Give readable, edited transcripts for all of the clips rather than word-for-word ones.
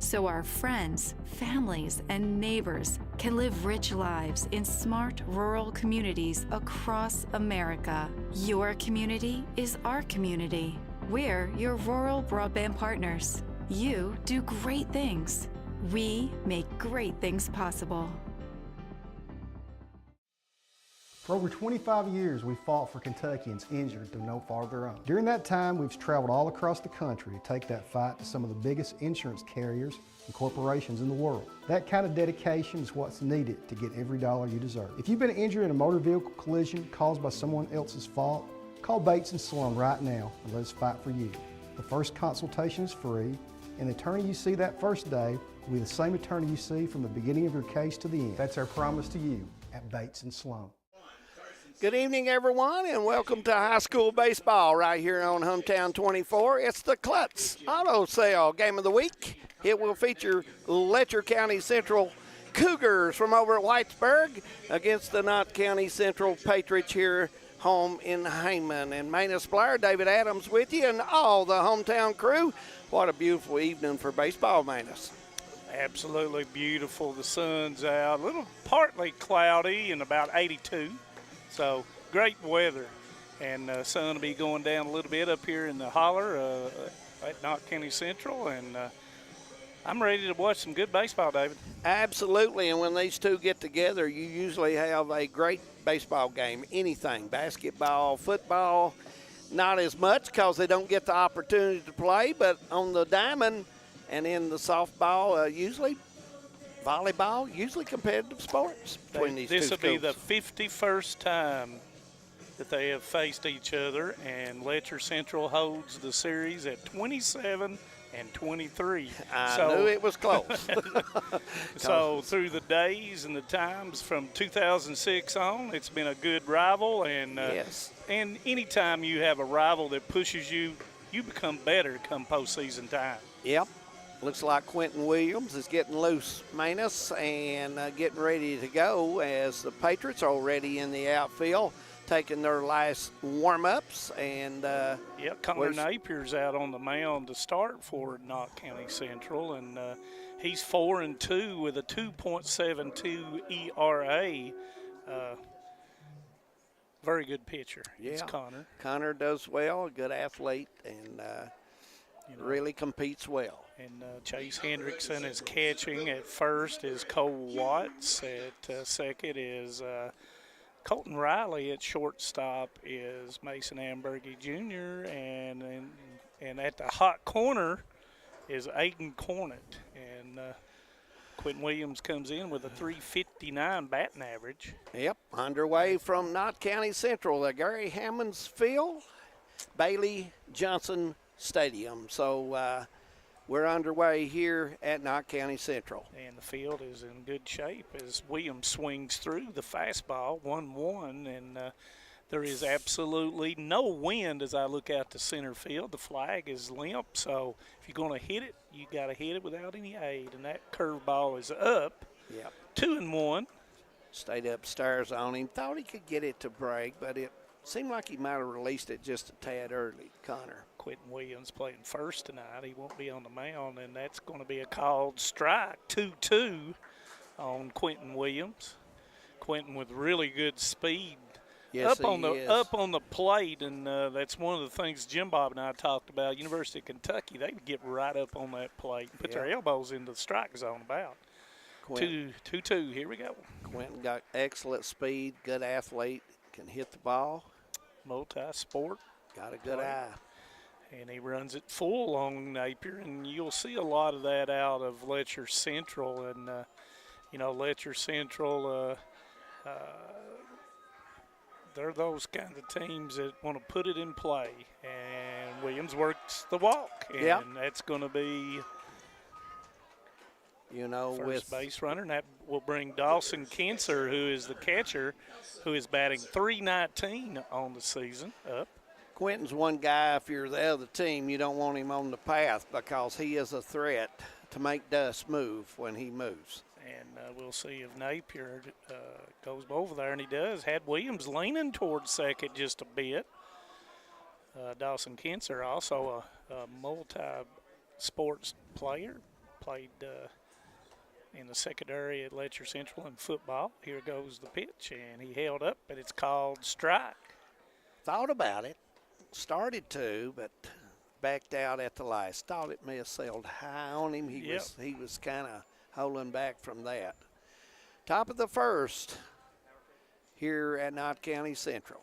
so our friends, families, and neighbors can live rich lives in smart rural communities across America. Your community is our community. We're your rural broadband partners. You do great things. We make great things possible. For over 25 years, we fought for Kentuckians injured through no fault of their own. During that time, we've traveled all across the country to take that fight to some of the biggest insurance carriers and corporations in the world. That kind of dedication is what's needed to get every dollar you deserve. If you've been injured in a motor vehicle collision caused by someone else's fault, call Bates & Sloan right now and let us fight for you. The first consultation is free, and the attorney you see that first day will be the same attorney you see from the beginning of your case to the end. That's our promise to you at Bates & Sloan. Good evening, everyone, and welcome to high school baseball right here on Hometown 24. It's the Klutz Auto Sale Game of the Week. It will feature Letcher County Central Cougars from over at Whitesburg against the Knott County Central Patriots here home in Heyman. And Manus Blair, David Adams with you, and all the hometown crew. What a beautiful evening for baseball, Manus. Absolutely beautiful. The sun's out, a little partly cloudy and about 82. So great weather, and sun will be going down a little bit up here in the holler at Knott County Central, and I'm ready to watch some good baseball, David. Absolutely, and when these two get together, you usually have a great baseball game. Anything, basketball, football, not as much because they don't get the opportunity to play, but on the diamond and in the softball, usually volleyball, usually competitive sports between these two schools. This will be the 51st time that they have faced each other, and Letcher Central holds the series at 27 and 23. I knew it was close. So through the days and the times from 2006 on, it's been a good rival, and yes. And anytime you have a rival that pushes you, you become better come postseason time. Yep. Looks like Quentin Williams is getting loose, Manus, and getting ready to go as the Patriots are already in the outfield, taking their last warm-ups. And Connor Napier's out on the mound to start for Knott County Central, and he's 4-2 with a 2.72 ERA. Very good pitcher. Yeah. It's Connor. Connor does well, a good athlete, and really competes well. And Chase Hendrickson is catching at first, is Cole Watts. At second is Colton Riley. At shortstop is Mason Ambergy Jr. And at the hot corner is Aiden Cornett. And Quentin Williams comes in with a .359 batting average. Yep, underway from Knott County Central, the Gary Hammonds Field, Bailey Johnson Stadium. So we're underway here at Knott County Central. And the field is in good shape as Williams swings through the fastball, 1-1, and there is absolutely no wind as I look out to center field. The flag is limp, so if you're going to hit it, you got to hit it without any aid, and that curveball is up. Yep. 2-1. Stayed upstairs on him. Thought he could get it to break, but it seemed like he might have released it just a tad early, Connor. Quentin Williams playing first tonight. He won't be on the mound, and that's going to be a called strike. 2-2 on Quentin Williams. Quentin with really good speed. Yes, up on the plate, and that's one of the things Jim Bob and I talked about. University of Kentucky, they would get right up on that plate and put their elbows into the strike zone about. 2-2, here we go. Quentin got excellent speed, good athlete, can hit the ball. Multi-sport. Got a good eye. And he runs it full on Napier, and you'll see a lot of that out of Letcher Central. And, Letcher Central, they're those kind of teams that want to put it in play. And Williams works the walk, and that's going to be first base runner. And that will bring Dawson Kinser, who is the catcher, who is batting .319 on the season, up. Quentin's one guy, if you're the other team, you don't want him on the path because he is a threat to make dust move when he moves. And we'll see if Napier goes over there, and he does. Had Williams leaning towards second just a bit. Dawson Kinser, also a multi-sports player, played in the secondary at Letcher Central in football. Here goes the pitch, and he held up, but it's called strike. Thought about it, started to, but backed out at the last. Thought it may have sailed high on him. He was kind of holding back from that. Top of the first here at Knott County Central.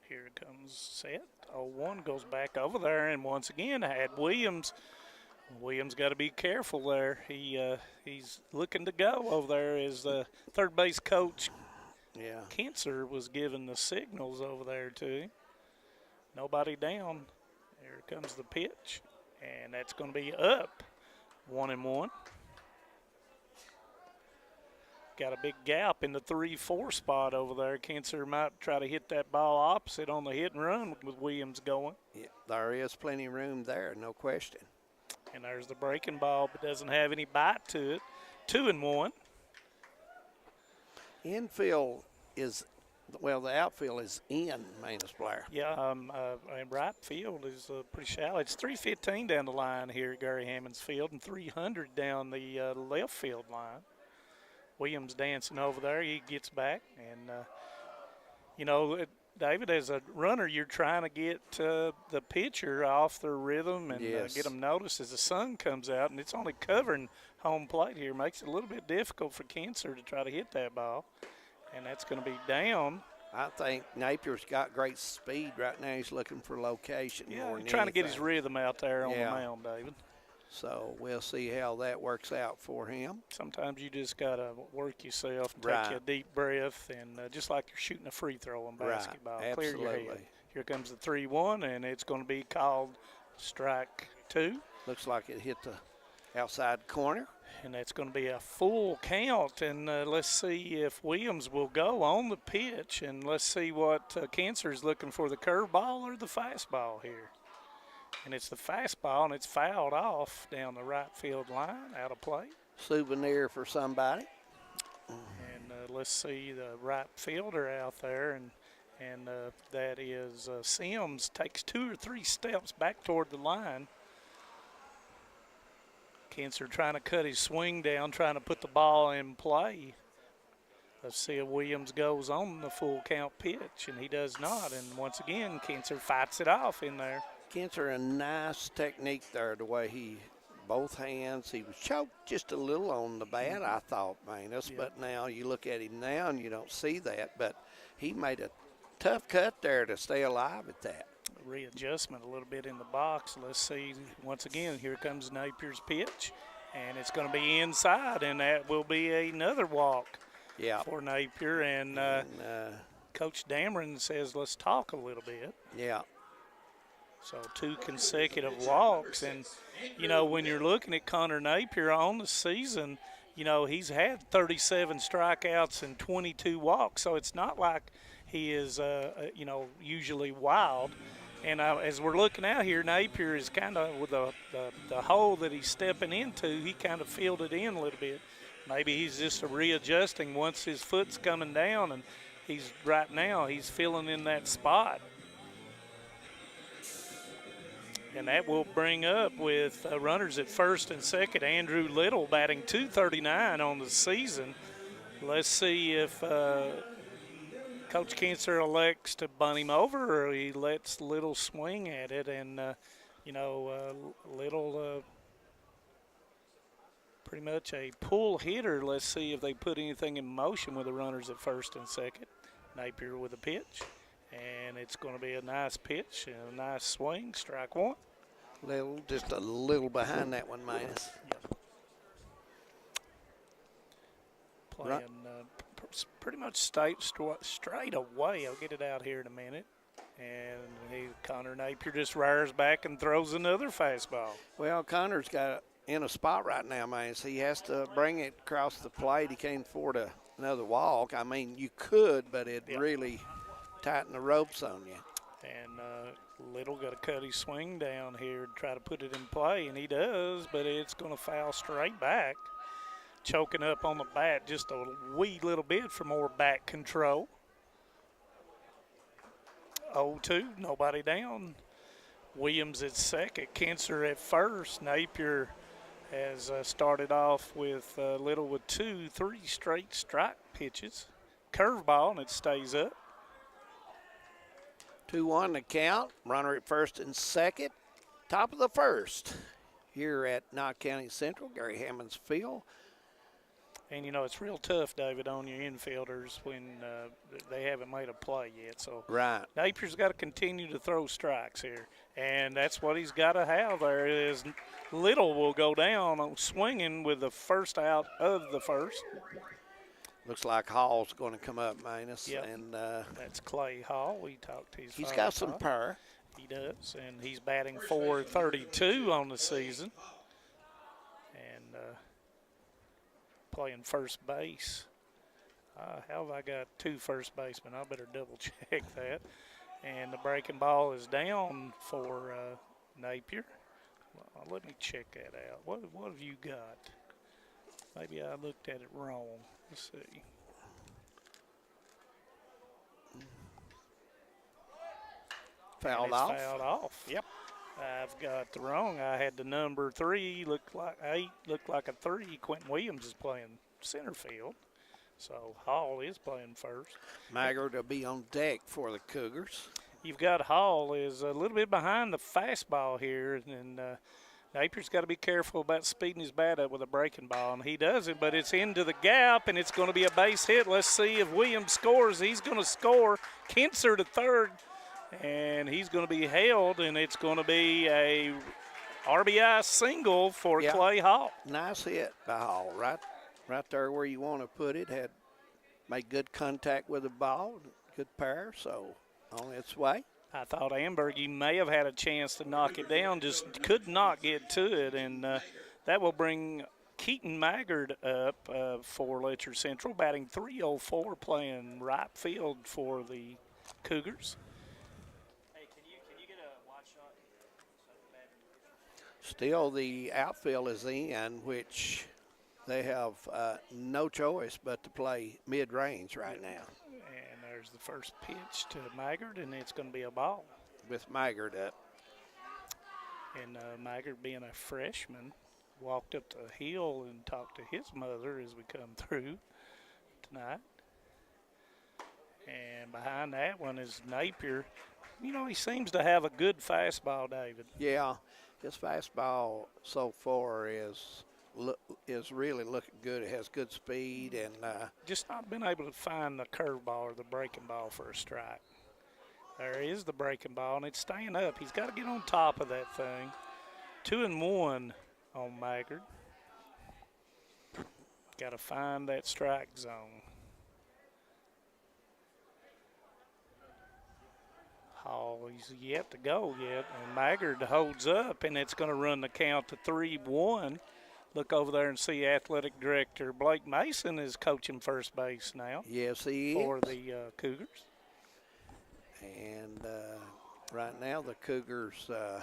Here comes set. 0-1 goes back over there, and once again had Williams. Williams got to be careful there. He's looking to go over there as the third base coach. Yeah. Kinser was giving the signals over there to him. Nobody down. Here comes the pitch, and that's going to be up. 1-1. Got a big gap in the 3-4 spot over there. Kinser might try to hit that ball opposite on the hit and run with Williams going. Yeah, there is plenty of room there, no question. And there's the breaking ball, but doesn't have any bite to it. 2-1. Infield is, well, the outfield is in Manus Blair. Yeah, and right field is pretty shallow. It's 315 down the line here at Gary Hammond's field and 300 down the left field line. Williams dancing over there. He gets back. And, David, as a runner, you're trying to get the pitcher off their rhythm and get them noticed as the sun comes out. And it's only covering home plate here. Makes it a little bit difficult for Kinser to try to hit that ball. And that's going to be down. I think Napier's got great speed right now. He's looking for location. Yeah, more he's than trying to get anything. his rhythm out there on the mound, David. So we'll see how that works out for him. Sometimes you just got to work yourself and take a deep breath, and just like you're shooting a free throw in basketball. Right. Clear your head. Here comes the 3-1, and it's going to be called strike 2. Looks like it hit the outside corner. And that's going to be a full count. And let's see if Williams will go on the pitch, and let's see what Kinser is looking for, the curveball or the fastball here. And it's the fastball, and it's fouled off down the right field line, out of play. Souvenir for somebody. And let's see the right fielder out there, and that is Sims. Takes 2 or 3 steps back toward the line. Kinser trying to cut his swing down, trying to put the ball in play. Let's see if Williams goes on the full count pitch, and he does not. And once again, Kinser fights it off in there. Kinser, a nice technique there, the way both hands. He was choked just a little on the bat, I thought, Manus. Yeah. But now you look at him now and you don't see that. But he made a tough cut there to stay alive at that. Readjustment a little bit in the box. Let's see, once again, here comes Napier's pitch, and it's going to be inside, and that will be another walk for Napier. And Coach Dameron says, let's talk a little bit. Yeah. So 2 consecutive walks. And, when you're looking at Connor Napier on the season, he's had 37 strikeouts and 22 walks. So it's not like he is, usually wild. And as we're looking out here, Napier is kind of with the hole that he's stepping into, he kind of fielded in a little bit. Maybe he's just readjusting once his foot's coming down, and he's filling in that spot. And that will bring up with runners at first and second. Andrew Little batting .239 on the season. Let's see if Coach Kinser elects to bunt him over, or he lets Little swing at it. And, Little pretty much a pull hitter. Let's see if they put anything in motion with the runners at first and second. Napier with a pitch. And it's going to be a nice pitch and a nice swing, strike 1. Just a little behind that one, Manus. Yep. Playing pretty much straight away. I'll get it out here in a minute. And Connor Napier just rears back and throws another fastball. Well, Connor's got in a spot right now, Manus. He has to bring it across the plate. He can't afford another walk. I mean, you could, but it'd really tighten the ropes on you. And Little got to cut his swing down here and try to put it in play, and he does, but it's going to foul straight back. Choking up on the bat just a wee little bit for more back control. 0-2, nobody down. Williams at second, Kinser at first. Napier has started off with Little with 2-3 straight strike pitches. Curveball, and it stays up. 2-1 the count. Runner at first and second. Top of the first here at Knott County Central, Gary Hammond's Field. And, you know, it's real tough, David, on your infielders when they haven't made a play yet. So Right. Napier's got to continue to throw strikes here, and that's what he's got to have there is Little will go down swinging with the first out of the first. Looks like Hall's going to come up, Manus. Yep. And That's Clay Hall. We talked to his he's father, got some Todd. power. He does, and he's batting .432 on the season. And playing first base. How have I got 2 first basemen? I better double check that. And the breaking ball is down for Napier. Well, let me check that out. What have you got? Maybe I looked at it wrong. Let's see. Fouled It's off. Fouled off. Yep. I've got the wrong. I had the number 3, looked like 8, looked like a 3. Quentin Williams is playing center field. So Hall is playing first. Maggard will be on deck for the Cougars. You've got Hall is a little bit behind the fastball here, and Napier's got to be careful about speeding his bat up with a breaking ball, and he doesn't, but it's into the gap, and it's going to be a base hit. Let's see if Williams scores. He's going to score. Kinser to third, and he's going to be held, and it's going to be a RBI single for Yeah. Clay Hall. Nice hit by Hall, right there where you want to put it. Had made good contact with the ball, good power, so on its way. I thought Amberg may have had a chance to knock it down, just could not get to it, and that will bring Keaton Maggard up for Letcher Central, batting .304, playing right field for the Cougars. Hey, can you get a wide shot? Still, the outfield is in, which they have no choice but to play mid-range right now And there's the first pitch to Maggard, and it's going to be a ball. with Maggard up. And Maggard, being a freshman, walked up the hill and talked to his mother as we come through tonight. And behind that one is Napier. You know, he seems to have a good fastball, David. Yeah, his fastball so far is really looking good. It has good speed, and Just not been able to find the curveball or the breaking ball for a strike. There is the breaking ball, and it's staying up. He's got to get on top of that thing. 2-1 on Maggard. Got to find that strike zone. Hall, he's yet to go yet, and Maggard holds up, and it's going to run the count to 3-1. Look over there and see athletic director Blake Mason is coaching first base now yes, he for is. the Cougars. And right now the Cougars, yeah.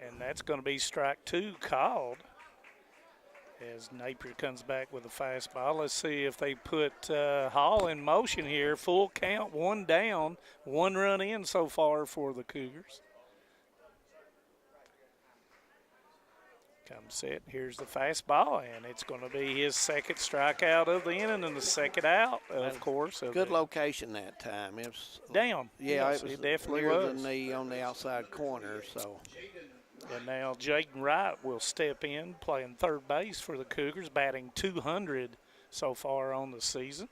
And that's going to be strike 2 called as Napier comes back with a fastball. Let's see if they put Hall in motion here. Full count, 1 down, 1 run in so far for the Cougars. Comes set. Here's the fastball, and it's going to be his second strikeout of the inning and the second out, of course. Good location that time. It was Down. Yeah, Yes, it was definitely near was. the knee on the outside corner. So And now Jaden Wright will step in, playing third base for the Cougars, batting .200 so far on the season.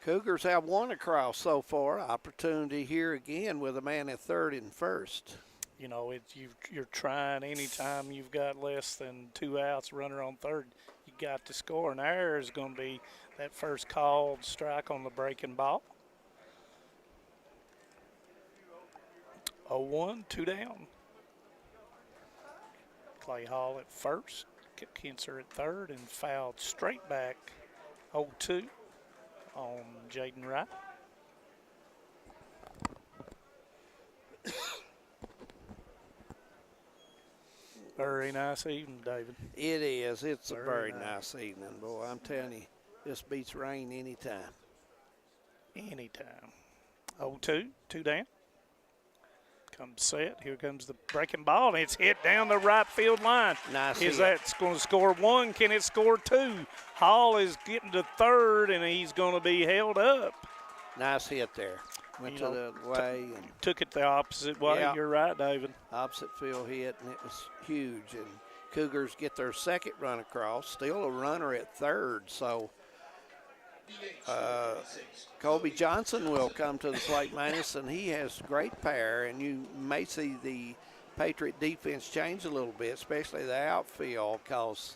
Cougars have 1 across so far. Opportunity here again with a man at third and first. You know, you're trying anytime you've got less than 2 outs, runner on third, you got to score. And there is going to be that first called strike on the breaking ball. 0-1, 2 down. Clay Hall at first, Kinser at third, and fouled straight back 0-2 on Jaden Wright. Very nice evening, David. It is. It's a Very very nice evening, boy. I'm telling you, this beats rain anytime. Anytime. 0-2, 2 down. Comes set. Here comes the breaking ball, and it's hit down the right field line. Nice Is hit. that going to score one? Can it score two? Hall is getting to third, and he's going to be held up. Nice hit there. Went to the way and Took it the opposite way. Yeah. You're right, David. opposite field hit, and it was huge. And Cougars get their second run across. Still a runner at third, so Colby Johnson will come to the plate, Manus, and he has great power. And you may see the Patriot defense change a little bit, especially the outfield, because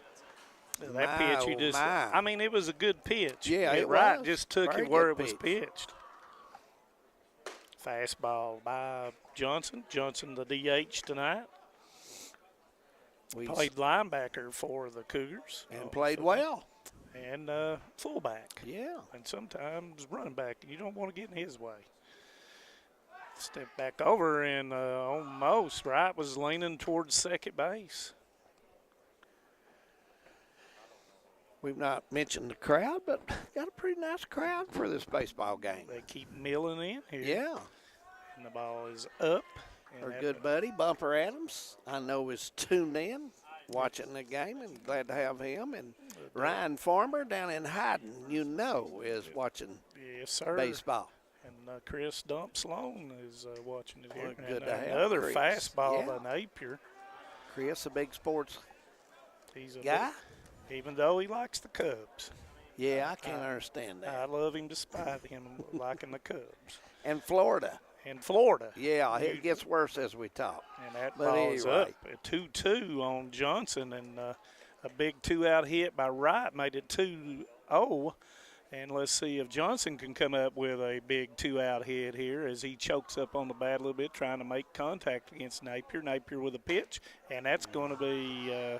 That pitch, I mean, it was a good pitch. Yeah, it right, was. just took Very it where good it was pitched. Fastball by Johnson. Johnson, the DH tonight. Played linebacker for the Cougars. And played well. And fullback. Yeah. And sometimes running back. You don't want to get in his way. Step back over, and almost Wright was leaning towards second base. We've not mentioned the crowd, but got a pretty nice crowd for this baseball game. They keep milling in here. Yeah. And the ball is up. And Our that- good buddy, Bumper Adams, I know is tuned in, watching the game, and glad to have him. And Ryan Farmer down in Hyden, is watching Yes, sir. baseball. And Chris Dump Sloan is watching it here. Well, good and to have another Chris. fastball Yeah. by Napier. Chris, a big sports He's a guy. even though he likes the Cubs. Yeah, I can't understand I that. love him despite him liking the Cubs. And Florida. In Florida. Yeah, it gets worse as we talk. And that But ball is anyway. up at 2-2 on Johnson, and a big two-out hit by Wright made it 2-0. And let's see if Johnson can come up with a big two-out hit here as he chokes up on the bat a little bit, trying to make contact against Napier. Napier with a pitch, and that's going to be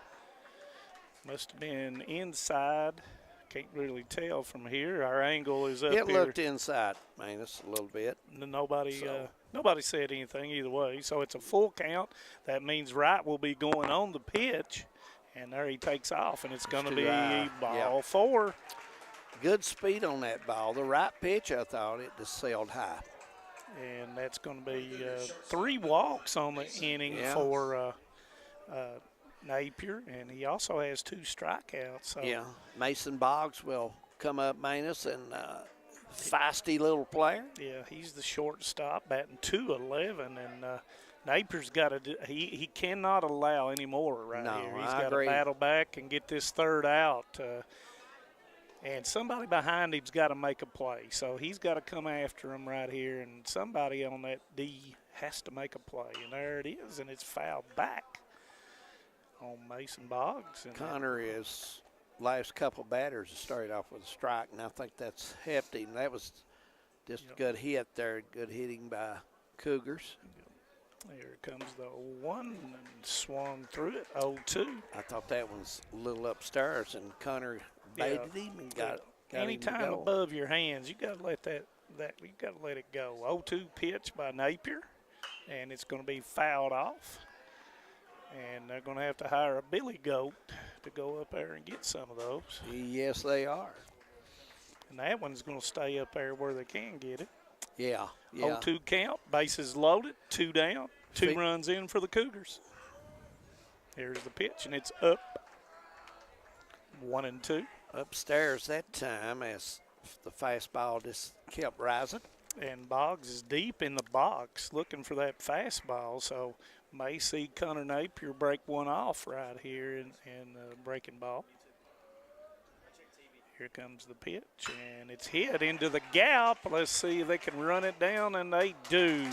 must have been inside. Can't really tell from here. Our angle is up It here. looked inside, Manus, a little bit. Nobody, So- nobody said anything either way. So it's a full count. That means Wright will be going on the pitch, and there he takes off, and it's going to too be high. ball Yeah. 4. Good speed on that ball. The right pitch, I thought, it just sailed high. And that's going to be 3 walks on the inning Yeah. for Napier, and he also has 2 strikeouts. So Yeah, Mason Boggs will come up, Manus, and feisty little player. yeah, he's the shortstop, batting .211, and Napier's got to. He cannot allow any more right No, here. He's I got to agree. battle back and get this third out. And somebody behind him's got to make a play, so he's got to come after him right here, and somebody on that D has to make a play, and there it is, and it's fouled back on Mason Boggs. And Connor is last couple batters started off with a strike, and I think that's hefty. And that was just a good hit there, good hitting by Cougars. Here comes the 0-1 and swung through it, 0-2. I thought that was a little upstairs, and Connor baited him and got Anytime him to go. above your hands, you got to let that you got to let it go. 0-2 pitch by Napier, and it's going to be fouled off. And they're going to have to hire a billy goat to go up there and get some of those. Yes, they are. And that one's going to stay up there where they can get it. Yeah. 0-2 count, bases loaded, 2 down, 2 Feet. runs in for the Cougars. Here's the pitch, and it's up 1-2. Upstairs that time as the fastball just kept rising. And Boggs is deep in the box looking for that fastball, so may see Connor Napier break one off right here in the breaking ball. Here comes the pitch, and it's hit into the gap. Let's see if they can run it down, and they do.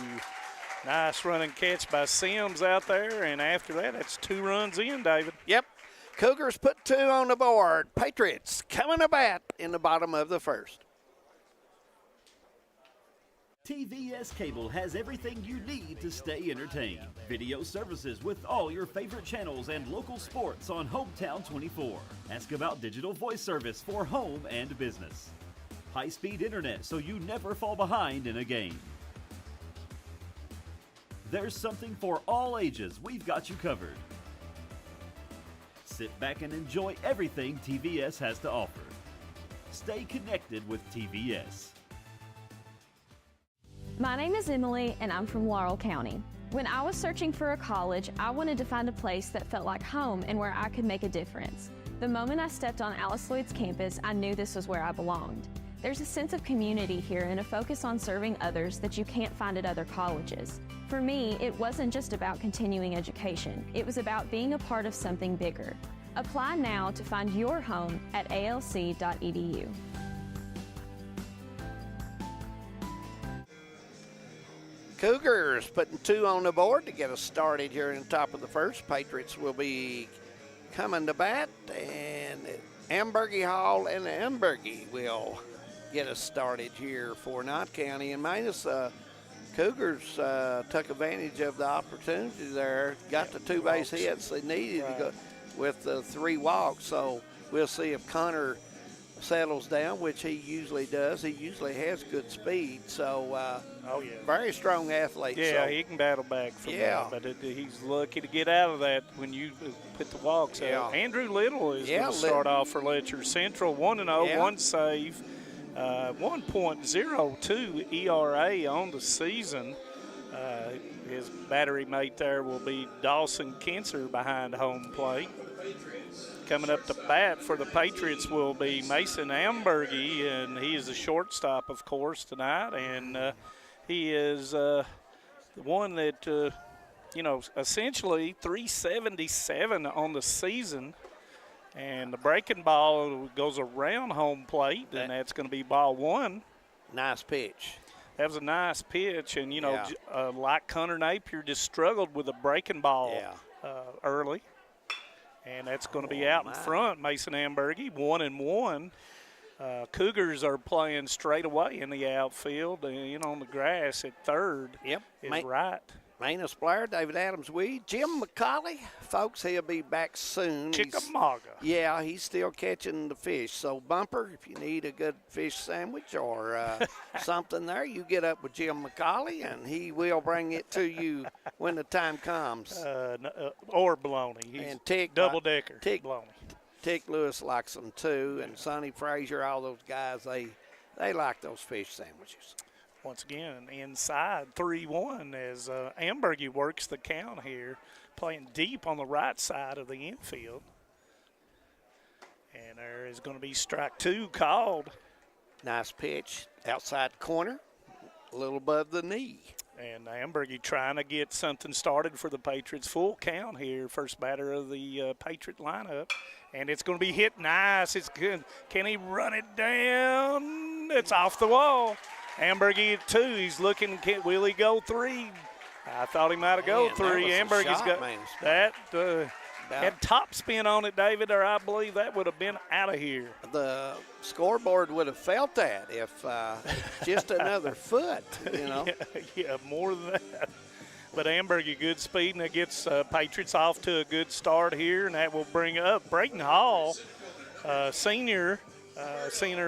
Nice running catch by Sims out there, and after that, it's 2 runs in, David. Yep. Cougars put 2 on the board. Patriots coming to bat in the bottom of the first. TVS Cable has everything you need to stay entertained. Video services with all your favorite channels and local sports on Hometown 24. Ask about digital voice service for home and business. High-speed internet so you never fall behind in a game. There's something for all ages. We've got you covered. Sit back and enjoy everything TVS has to offer. Stay connected with TVS. My name is Emily, and I'm from Laurel County. When I was searching for a college, I wanted to find a place that felt like home and where I could make a difference. The moment I stepped on Alice Lloyd's campus, I knew this was where I belonged. There's a sense of community here and a focus on serving others that you can't find at other colleges. For me, it wasn't just about continuing education. It was about being a part of something bigger. Apply now to find your home at alc.edu. Cougars putting 2 on the board to get us started here in the top of the first. Patriots will be coming to bat, and Ambergy Hall and Ambergy will get us started here for Knott County. And minus Cougars took advantage of the opportunity there, got the 2 base hits they needed to go with the 3 walks. So we'll see if Connor settles down, which he usually does. He usually has good speed. So very strong athlete. Yeah, so, he can battle back from that, but he's lucky to get out of that when you put the walks out. Andrew Little is going to start off for Letcher Central, 1-0, 1 save. 1.02 ERA on the season. His battery mate there will be Dawson Kinser behind home plate. Coming up to bat for the Patriots will be Mason Ambergy, and he is the shortstop, of course, tonight. And he is the one that, essentially 377 on the season. And the breaking ball goes around home plate, and that's going to be ball 1. Nice pitch. That was a nice pitch, and, like Connor Napier, just struggled with a breaking ball early. And that's going to be out in front. Mason Ambergy, 1-1. Cougars are playing straight away in the outfield, on the grass at third. Yep. Is right. Manus Blair, David Adams Weed, Jim McCauley. Folks, he'll be back soon. Chickamauga. He's still catching the fish. So, Bumper, if you need a good fish sandwich or something there, you get up with Jim McCauley, and he will bring it to you when the time comes. Or bologna. He's double-decker bologna. Tick Lewis likes them, too, and Sonny Frazier, all those guys, they like those fish sandwiches. Once again, inside 3-1 as Ambergy works the count here, playing deep on the right side of the infield. And there is going to be strike 2 called. Nice pitch, outside corner, a little above the knee. And Ambergy trying to get something started for the Patriots. Full count here, first batter of the Patriot lineup. And it's going to be hit nice. It's good. Can he run it down? It's off the wall. Ambergy at 2. He's looking. Will he go 3? I thought he might have go 3. Ambergy's got that. Had top spin on it, David, or I believe that would have been out of here. The scoreboard would have felt that if just another foot, Yeah, more than that. But Ambergy, good speed, and it gets Patriots off to a good start here, and that will bring up Brayton Hall, senior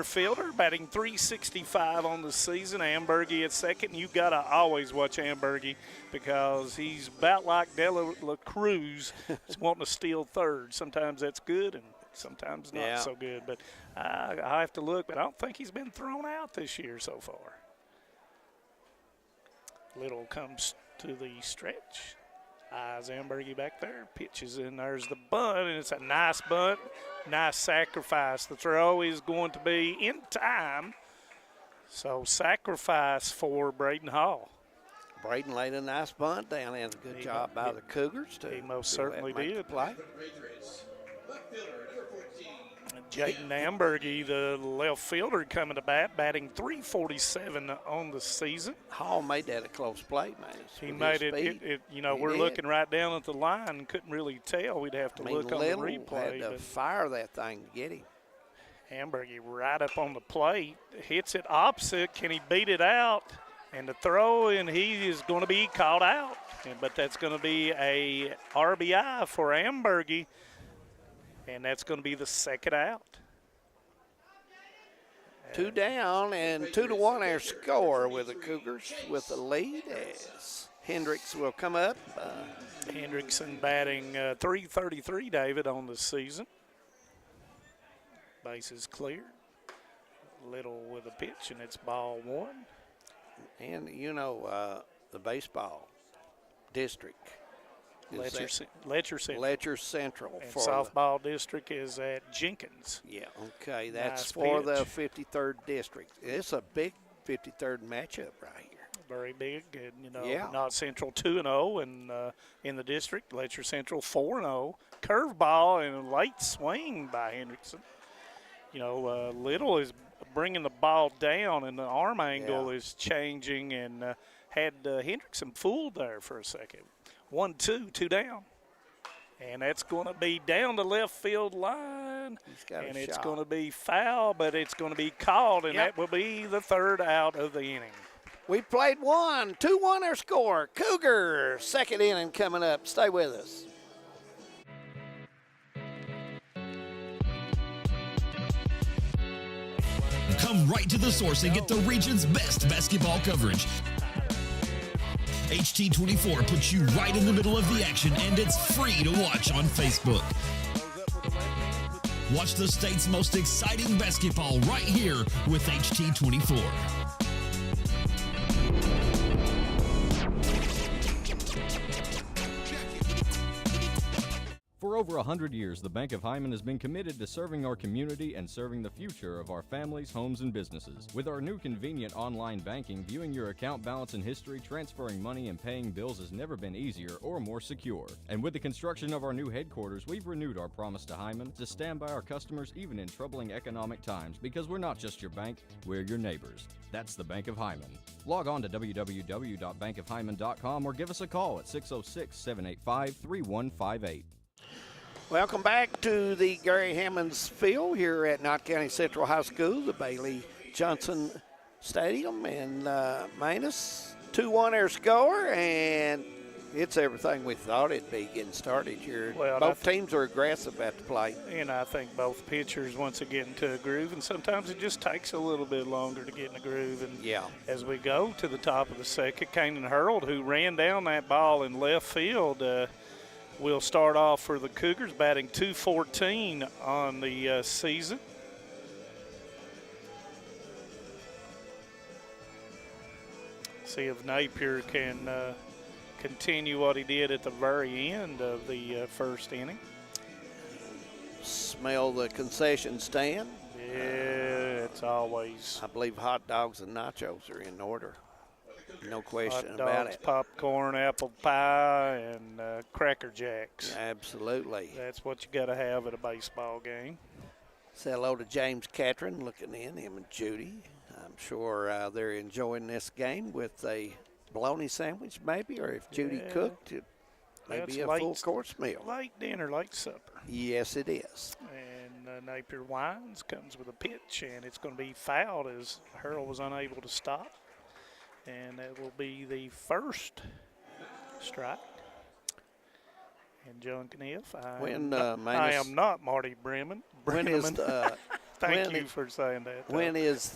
fielder, batting .365 on the season. Ambergy at second. You've got to always watch Ambergy because he's about like Dela Cruz, wanting to steal third. Sometimes that's good and sometimes not so good. But I have to look, but I don't think he's been thrown out this year so far. Little comes to the stretch. Eyes Ambergy back there, pitches in. There's the bunt, and it's a nice bunt, nice sacrifice. The throw is going to be in time, so sacrifice for Brayton Hall. Brayton laid a nice bunt down, and a good job by the Cougars, too. He most certainly did. Play. Jaden Ambergy, the left fielder, coming to bat, batting .347 on the season. Hall made that a close play, man. He made it. We're looking right down at the line, couldn't really tell. We'd have to look on the replay. Had to fire that thing to get him. Ambergy right up on the plate, hits it opposite. Can he beat it out? And the throw, and he is going to be called out. But that's going to be a RBI for Ambergy. And that's going to be the second out. 2 down and 2-1 our score with the Cougars with the lead as Hendricks will come up. Hendrickson batting .333, David, on the season. Bases cleared. Little with a pitch, and it's ball 1. And, the baseball district? Letcher Central. Letcher Central. And softball district is at Jenkins. Yeah, okay. That's Nice for the pitch. 53rd district. It's a big 53rd matchup right here. Very big, and Yeah. Knott Central 2-0, and in the district, Letcher Central 4-0. Curveball and a late swing by Hendrickson. Little is bringing the ball down, and the arm angle is changing, and had Hendrickson fooled there for a second. 1-2, 2 down. And that's going to be down the left field line. And it's going to be foul, but it's going to be called, and that will be the third out of the inning. We played 2-1 our score. Cougars, second inning coming up. Stay with us. Come right to the source and get the region's best basketball coverage. HT24 puts you right in the middle of the action, and it's free to watch on Facebook. Watch the state's most exciting basketball right here with HT24. For over 100 years, the Bank of Hyman has been committed to serving our community and serving the future of our families, homes, and businesses. With our new convenient online banking, viewing your account balance and history, transferring money, and paying bills has never been easier or more secure. And with the construction of our new headquarters, we've renewed our promise to Hyman to stand by our customers even in troubling economic times, because we're not just your bank, we're your neighbors. That's the Bank of Hyman. Log on to www.bankofhyman.com or give us a call at 606-785-3158. Welcome back to the Gary Hammonds Field here at Knott County Central High School, the Bailey Johnson Stadium, and Manus 2-1 our score, and it's everything we thought it'd be getting started here. Well, both teams are aggressive at the plate. And I think both pitchers want to get into a groove, and sometimes it just takes a little bit longer to get in a groove. And as we go to the top of the second, Kanan Hurled, who ran down that ball in left field, will start off for the Cougars, batting .214 on the season. See if Napier can continue what he did at the very end of the first inning. Smell the concession stand. Yeah, it's always. I believe hot dogs and nachos are in order. No question hot about dogs, it. popcorn, apple pie, and Cracker Jacks. Absolutely. That's what you got to have at a baseball game. Say hello to James Catron looking in, him and Judy. I'm sure they're enjoying this game with a bologna sandwich maybe, or if Judy cooked, it maybe a full course meal. Late dinner, late supper. Yes, it is. And Napier Wines comes with a pitch, and it's going to be fouled as Hurl was unable to stop. And that will be the first strike. And John Kniff, I am not Marty Bremen. When is Thank you for saying that. When is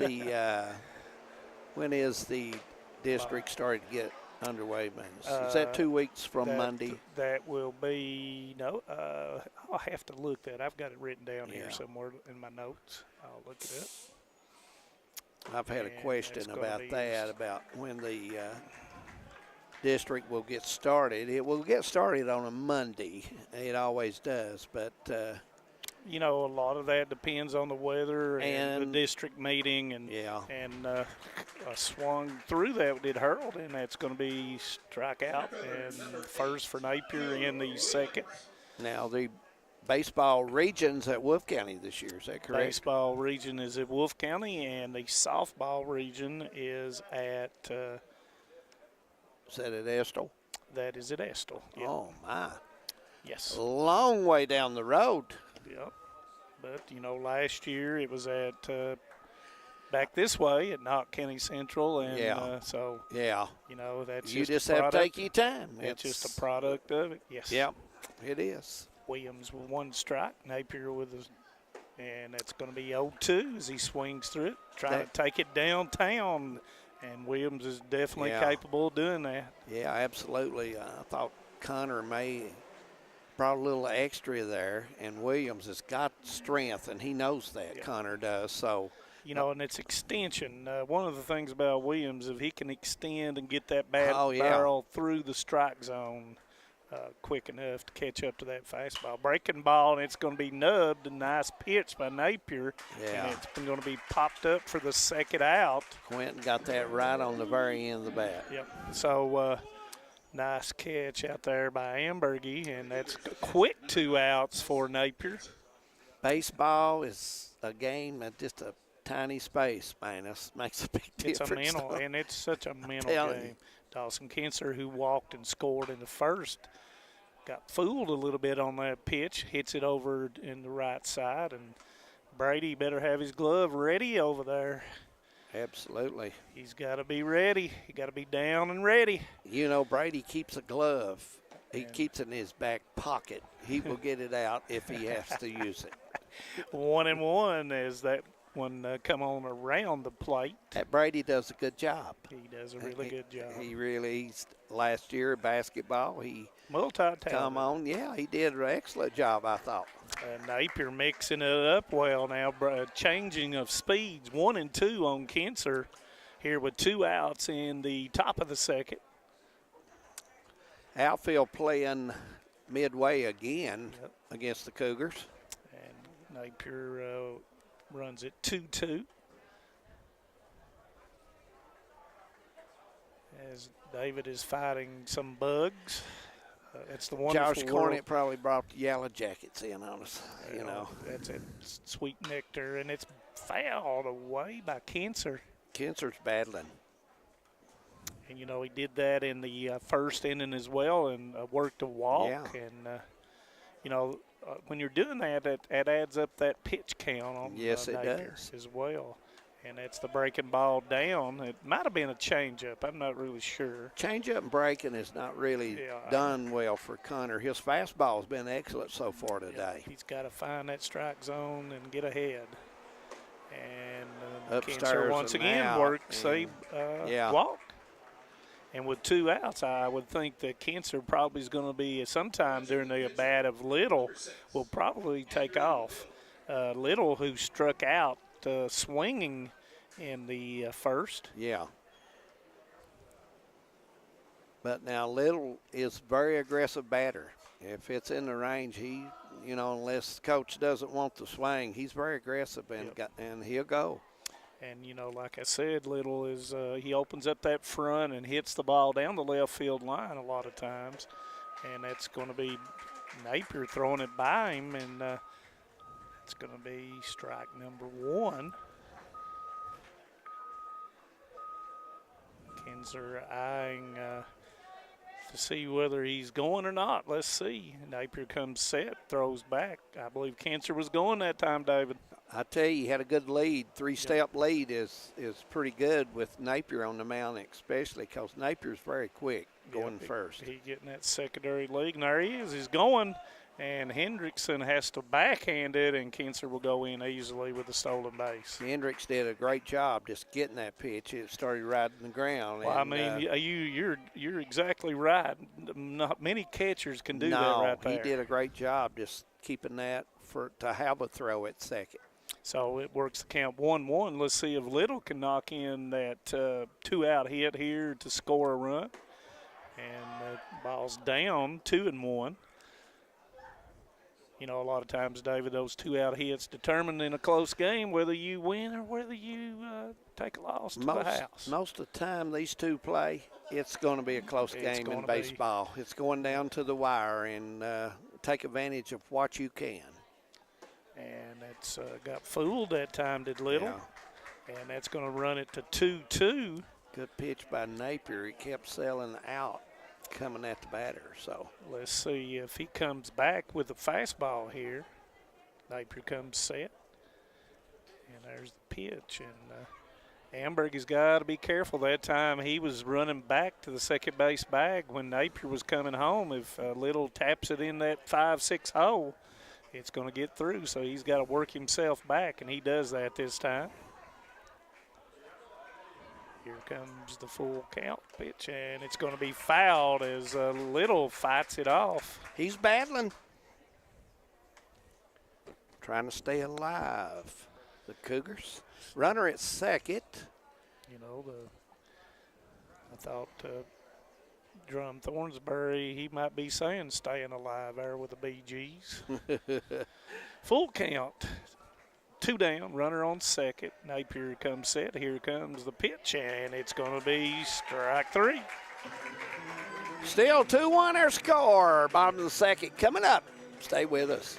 the district started to get underway, man? Is that 2 weeks from Monday? That will be I'll have to look that. I've got it written down here somewhere in my notes. I'll look it up. I've had a question about that, about when the district will get started. It will get started on a Monday. It always does, but a lot of that depends on the weather and the district meeting, and I swung through that, did Hurled, and that's going to be strikeout and first for Napier in the second. Now the baseball region's at Wolf County this year, is that correct? Baseball region is at Wolf County, and the softball region is at is that at Estill? That is at Estill. Yep. Oh, my. Yes. A long way down the road. Yep. But, last year it was at back this way at Knott County Central, and that's you just have to take your time. It's just a product of it. Yes. Yep, it is. Williams with one strike, Napier with and that's going to be 0-2 as he swings through it, trying to take it downtown, and Williams is definitely capable of doing that. Yeah, absolutely. I thought Connor may brought a little extra there, and Williams has got strength, and he knows that. Connor does. So You know, and it's extension. One of the things about Williams, if he can extend and get that bat barrel through the strike zone quick enough to catch up to that fastball. Breaking ball, and it's going to be nubbed. A nice pitch by Napier. Yeah. And it's going to be popped up for the second out. Quentin got that right on the very end of the bat. Yep. So, nice catch out there by Ambergy, and that's quick 2 outs for Napier. Baseball is a game at just a tiny space, man. It makes a big difference. It's a mental, and it's such a mental game. Dawson Kinser, who walked and scored in the first, got fooled a little bit on that pitch, hits it over in the right side, and Brady better have his glove ready over there. Absolutely. He's got to be ready. He got to be down and ready. You know, Brady keeps a glove. He keeps it in his back pocket. He will get it out if he has to use it. 1-1 as that one come on around the plate. That Brady does a good job. He does a really good job. He really, last year in basketball, he multi-talented. Come on, yeah, he did an excellent job, I thought. Napier mixing it up well now, changing of speeds, 1 and 2 on Kinser here with 2 outs in the top of the second. Outfield playing midway again against the Cougars. And Napier runs it 2-2. As David is fighting some bugs. It's the wonderful Josh Cornett probably brought the Yellow Jackets in on us, you know. That's a sweet nectar, and it's fouled away by Kinser. Kinser's battling. And, you know, he did that in the first inning as well and worked a walk. Yeah. And, you know, when you're doing that, it adds up that pitch count on yes, it Napier does. as well. And that's the breaking ball down. It might have been a changeup. I'm not really sure. Changeup and breaking is not really done well for Connor. His fastball has been excellent so far today. He's got to find that strike zone and get ahead. And Upstairs once again works a walk. And with 2 outs, I would think that Kinser probably is going to be sometime during the at bat of Little will probably take off. Little, who struck out swinging in the first. Yeah. But now Little is very aggressive batter. If it's in the range, he, you know, unless coach doesn't want the swing, he's very aggressive and he'll go. And, you know, like I said, Little is he opens up that front and hits the ball down the left field line a lot of times. And that's going to be Napier throwing it by him, and it's going to be strike number 1. Kinser eyeing to see whether he's going or not. Let's see. Napier comes set, throws back. I believe Kinser was going that time, David. I tell you, he had a good lead. 3-step lead is pretty good with Napier on the mound, especially because Napier's very quick going first. He getting that secondary lead, and there he is. He's going, and Hendrickson has to backhand it, and Kinser will go in easily with a stolen base. Hendricks did a great job just getting that pitch. It started right in the ground. Well, and, I mean, you're exactly right. Not many catchers can do that right there. He did a great job just keeping that to have a throw at second. So it works the count 1-1. Let's see if Little can knock in that 2-out hit here to score a run. And ball's down 2-1. You know, a lot of times, David, those 2-out hits determine in a close game whether you win or whether you take a loss to the house. Most of the time these two play, it's going to be a close game in baseball. It's going down to the wire, and take advantage of what you can. And that's got fooled that time, did Little. Yeah. And that's going to run it to 2-2. Good pitch by Napier. He kept selling out, coming at the batter. So let's see if he comes back with a fastball here. Napier comes set. And there's the pitch. And Ambergy's got to be careful that time. He was running back to the second base bag when Napier was coming home. If Little taps it in that 5-6 hole, it's going to get through, so he's got to work himself back, and he does that this time. Here comes the full count pitch, and it's going to be fouled as Little fights it off. He's battling, trying to stay alive. the Cougars. Runner at second. You know, I thought Drum Thornsbury, he might be saying staying alive there with the BGs. Full count. 2 down, runner on second. Napier comes set. Here comes the pitch, and it's going to be strike 3. Still 2-1 our score. Bottom of the second coming up. Stay with us.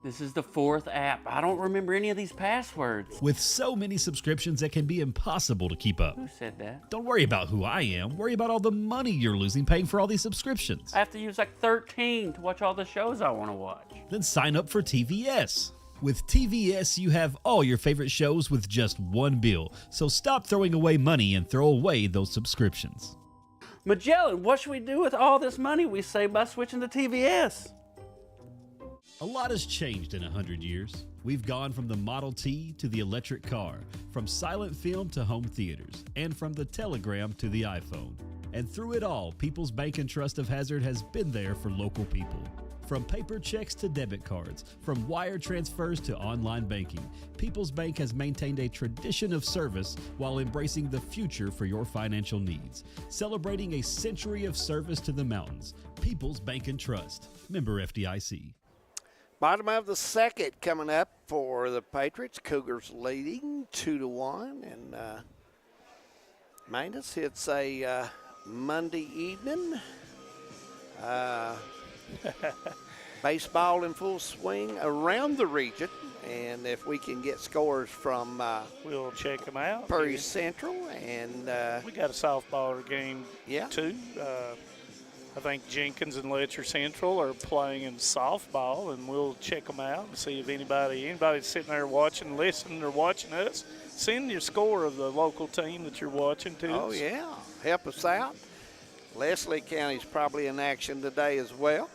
This is the 4th app. I don't remember any of these passwords. With so many subscriptions, it can be impossible to keep up. Who said that? Don't worry about who I am. Worry about all the money you're losing paying for all these subscriptions. I have to use like 13 to watch all the shows I want to watch. Then sign up for TVS. With TVS, you have all your favorite shows with just one bill. So stop throwing away money and throw away those subscriptions. Magellan, what should we do with all this money we save by switching to TVS? A lot has changed in 100 years. We've gone from the Model T to the electric car, from silent film to home theaters, and from the telegram to the iPhone. And through it all, People's Bank and Trust of Hazard has been there for local people. From paper checks to debit cards, from wire transfers to online banking, People's Bank has maintained a tradition of service while embracing the future for your financial needs. Celebrating a century of service to the mountains. People's Bank and Trust. Member FDIC. Bottom of the second coming up for the Patriots. Cougars leading 2-1. And Manus, it's a Monday evening. Baseball in full swing around the region. And if we can get scores from We'll check them out. Prairie Central. And we got a softball game, yeah. too. I think Jenkins and Letcher Central are playing in softball, and we'll check them out and see if anybody's sitting there watching, listening, or watching us. Send your score of the local team that you're watching to us. Oh, yeah. Help us out. Leslie County's probably in action today as well.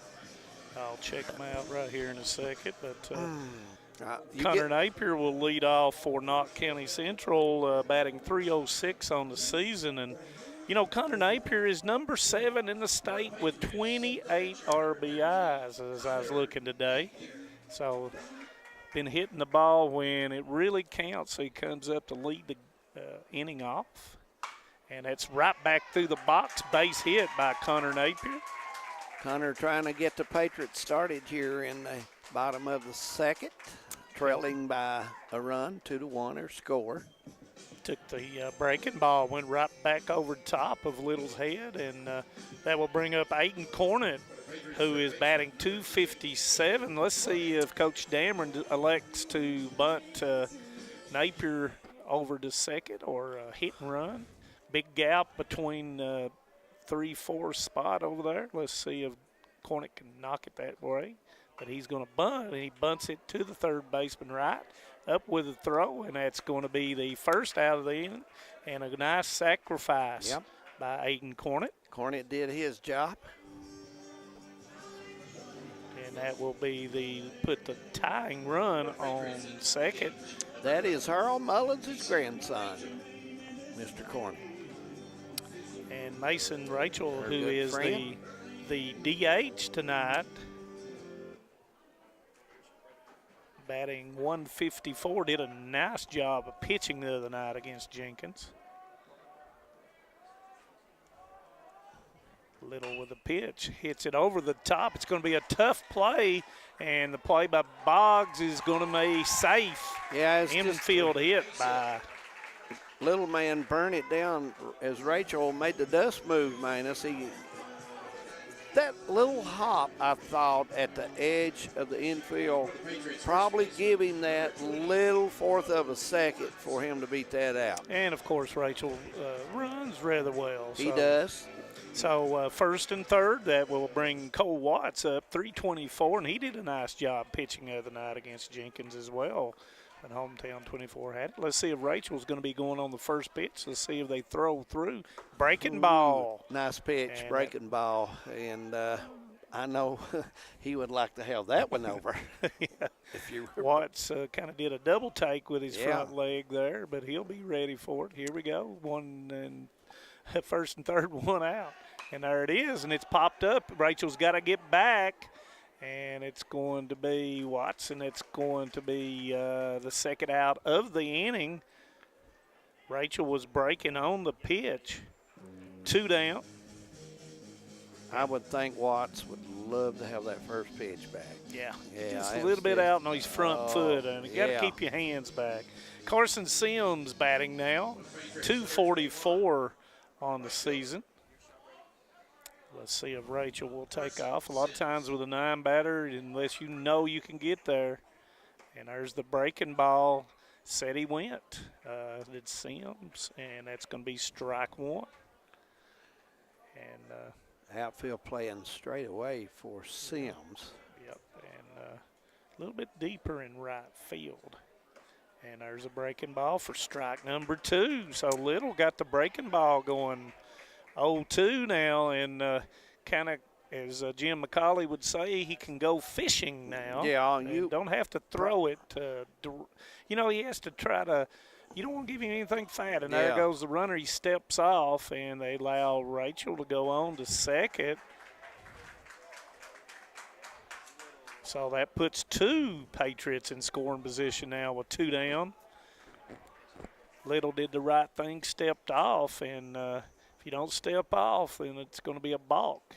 I'll check them out right here in a second. But Connor Napier will lead off for Knott County Central, batting .306 on the season. And, you know, Connor Napier is number 7 in the state with 28 RBIs as I was looking today. So, been hitting the ball when it really counts. So he comes up to lead the inning off. And that's right back through the box, base hit by Connor Napier. Connor trying to get the Patriots started here in the bottom of the second, trailing by a run, 2-1 our score. Took the breaking ball, went right back over the top of Little's head, and that will bring up Aiden Cornett, who is batting .257. Let's see if Coach Dameron elects to bunt Napier over to second or hit and run. Big gap between 3-4 spot over there. Let's see if Cornett can knock it that way. But he's going to bunt, and he bunts it to the third baseman right, up with a throw, and that's going to be the first out of the inning, and a nice sacrifice by Aiden Cornett. Cornett did his job. And that will be put the tying run on second. That is Harold Mullins' grandson, Mr. Cornett. And Mason Rachel, Our who good is friend. the DH tonight, batting .154, did a nice job of pitching the other night against Jenkins. Little with the pitch, hits it over the top. It's going to be a tough play, and the play by Boggs is going to be safe. Yeah, it's infield hit by little man. Burn it down as Rachel made the dust move, Manus. That little hop, I thought, at the edge of the infield, probably giving that little fourth of a second for him to beat that out. And, of course, Rachel runs rather well. He does. So first and third, that will bring Cole Watts up, 324, and he did a nice job pitching the other night against Jenkins as well. And Hometown 24 had it. Let's see if Rachel's going to be going on the first pitch. Let's see if they throw through. Breaking ball. Nice pitch, and breaking ball. And I know he would like to have that one over. If you Watts kind of did a double take with his front leg there, but he'll be ready for it. Here we go. One and first and third, one out. And there it is, and it's popped up. Rachel's got to get back. And it's going to be Watson. It's going to be the second out of the inning. Rachel was breaking on the pitch. 2 down. I would think Watts would love to have that first pitch back. Yeah, Yeah, just I a little bit understand. out on his front foot, and you got to yeah. keep your hands back. Carson Sims batting now, 244 on the season. Let's see if Rachel will take off. A lot of times with a 9 batter, unless you know you can get there. And there's the breaking ball. Said he went. Did Sims, and that's going to be strike 1. And Outfield playing straight away for Sims. yep, and a little bit deeper in right field. And there's a breaking ball for strike number 2. So Little got the breaking ball going 0-2 now, and kind of, as Jim McCauley would say, he can go fishing now. Yeah, And you don't have to throw it. He has to try to. You don't want to give him anything fat, and there Yeah. goes the runner. He steps off, and they allow Rachel to go on to second. So that puts 2 Patriots in scoring position now with 2 down. Little did the right thing, stepped off, and if you don't step off, then it's going to be a balk.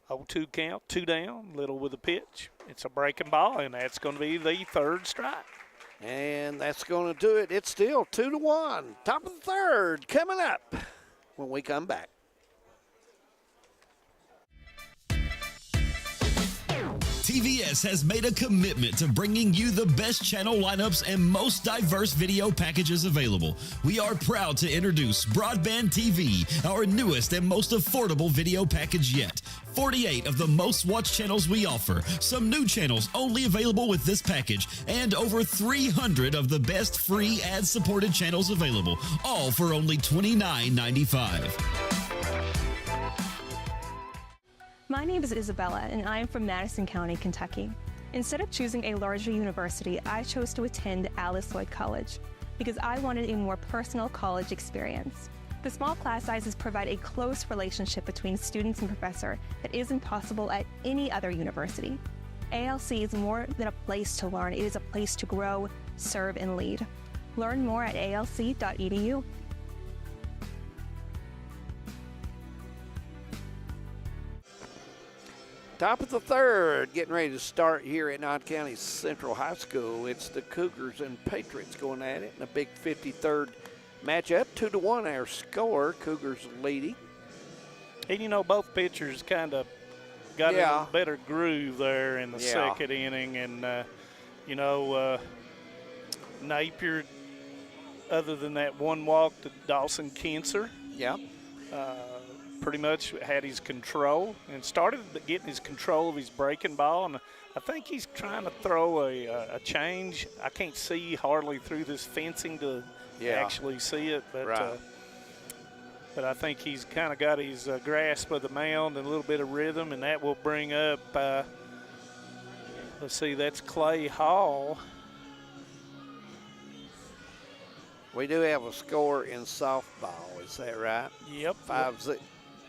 0-2 count, 2 down, Little with a pitch. It's a breaking ball, and that's going to be the 3rd strike. And that's going to do it. It's still 2-1. Top of the 3rd coming up when we come back. TVS has made a commitment to bringing you the best channel lineups and most diverse video packages available. We are proud to introduce Broadband TV, our newest and most affordable video package yet. 48 of the most watched channels we offer, some new channels only available with this package, and over 300 of the best free ad-supported channels available, all for only $29.95. My name is Isabella, and I am from Madison County, Kentucky. Instead of choosing a larger university, I chose to attend Alice Lloyd College because I wanted a more personal college experience. The small class sizes provide a close relationship between students and professor that isn't possible at any other university. ALC is more than a place to learn, it is a place to grow, serve, and lead. Learn more at alc.edu. Top of the 3rd, getting ready to start here at Knott County Central High School. It's the Cougars and Patriots going at it in a big 53rd matchup. 2-1 our score. Cougars leading. And, both pitchers kind of got in Yeah. a better groove there in the Yeah. second inning. And, Napier, other than that one walk to Dawson Kinser, Yeah. pretty much had his control and started getting his control of his breaking ball. And I think he's trying to throw a change. I can't see hardly through this fencing to actually see it, but Right. but I think he's kind of got his grasp of the mound and a little bit of rhythm, and that will bring up, let's see, that's Clay Hall. We do have a score in softball, is that right? Yep.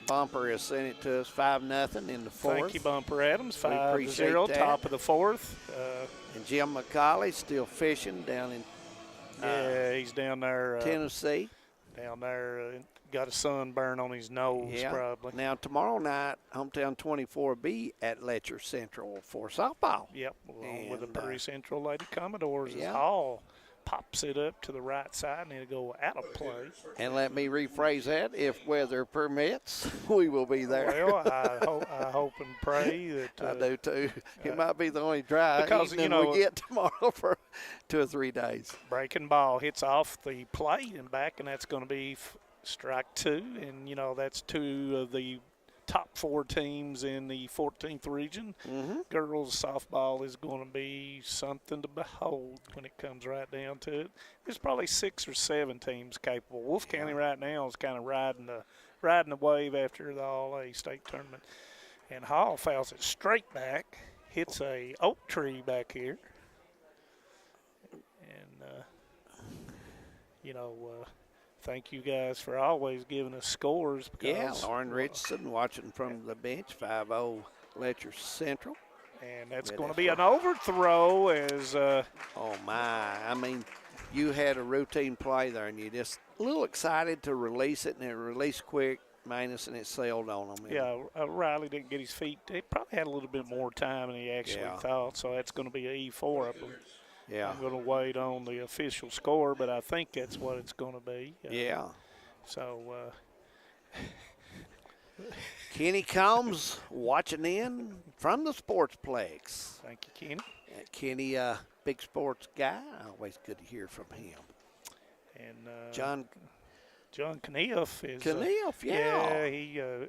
Bumper has sent it to us 5-0 in the 4th. Thank you, Bumper Adams. We appreciate 5-0, that. top of the 4th. And Jim McCauley still fishing down in Yeah, he's down there. Tennessee. Down there, got a sunburn on his nose, probably. Now, tomorrow night, Hometown 24 will be at Letcher Central for softball. Yep, along with the And, Prairie Central Lady Commodores. yeah. Hall pops it up to the right side, and it'll go out of play. And let me rephrase that. If weather permits, we will be there. Well, I hope and pray that. I do, too. It might be the only dry because, evening we get tomorrow for 2 or 3 days. Breaking ball hits off the plate and back, and that's going to be strike 2. And, that's 2 of the top 4 teams in the 14th region. Mm-hmm. Girls softball is going to be something to behold when it comes right down to it. There's probably 6 or 7 teams capable. Wolf County right now is kind of riding the wave after the All-A state tournament. And Hall fouls it straight back, hits a oak tree back here. And, thank you guys for always giving us scores. Yeah, Because, Lauren Richardson watching from the bench, 5-0 Letcher Central. And that's Yeah, going to that's be an overthrow as Oh, my. I mean, you had a routine play there, and you just a little excited to release it, and it released quick, Manus, and it sailed on them. Riley didn't get his feet. He probably had a little bit more time than he actually thought, so that's going to be an E4 up. Yeah. I'm going to wait on the official score, but I think that's what it's going to be. Yeah. So Kenny Combs watching in from the Sportsplex. Thank you, Kenny. Kenny, big sports guy. Always good to hear from him. And John Kniff is Kniff, yeah.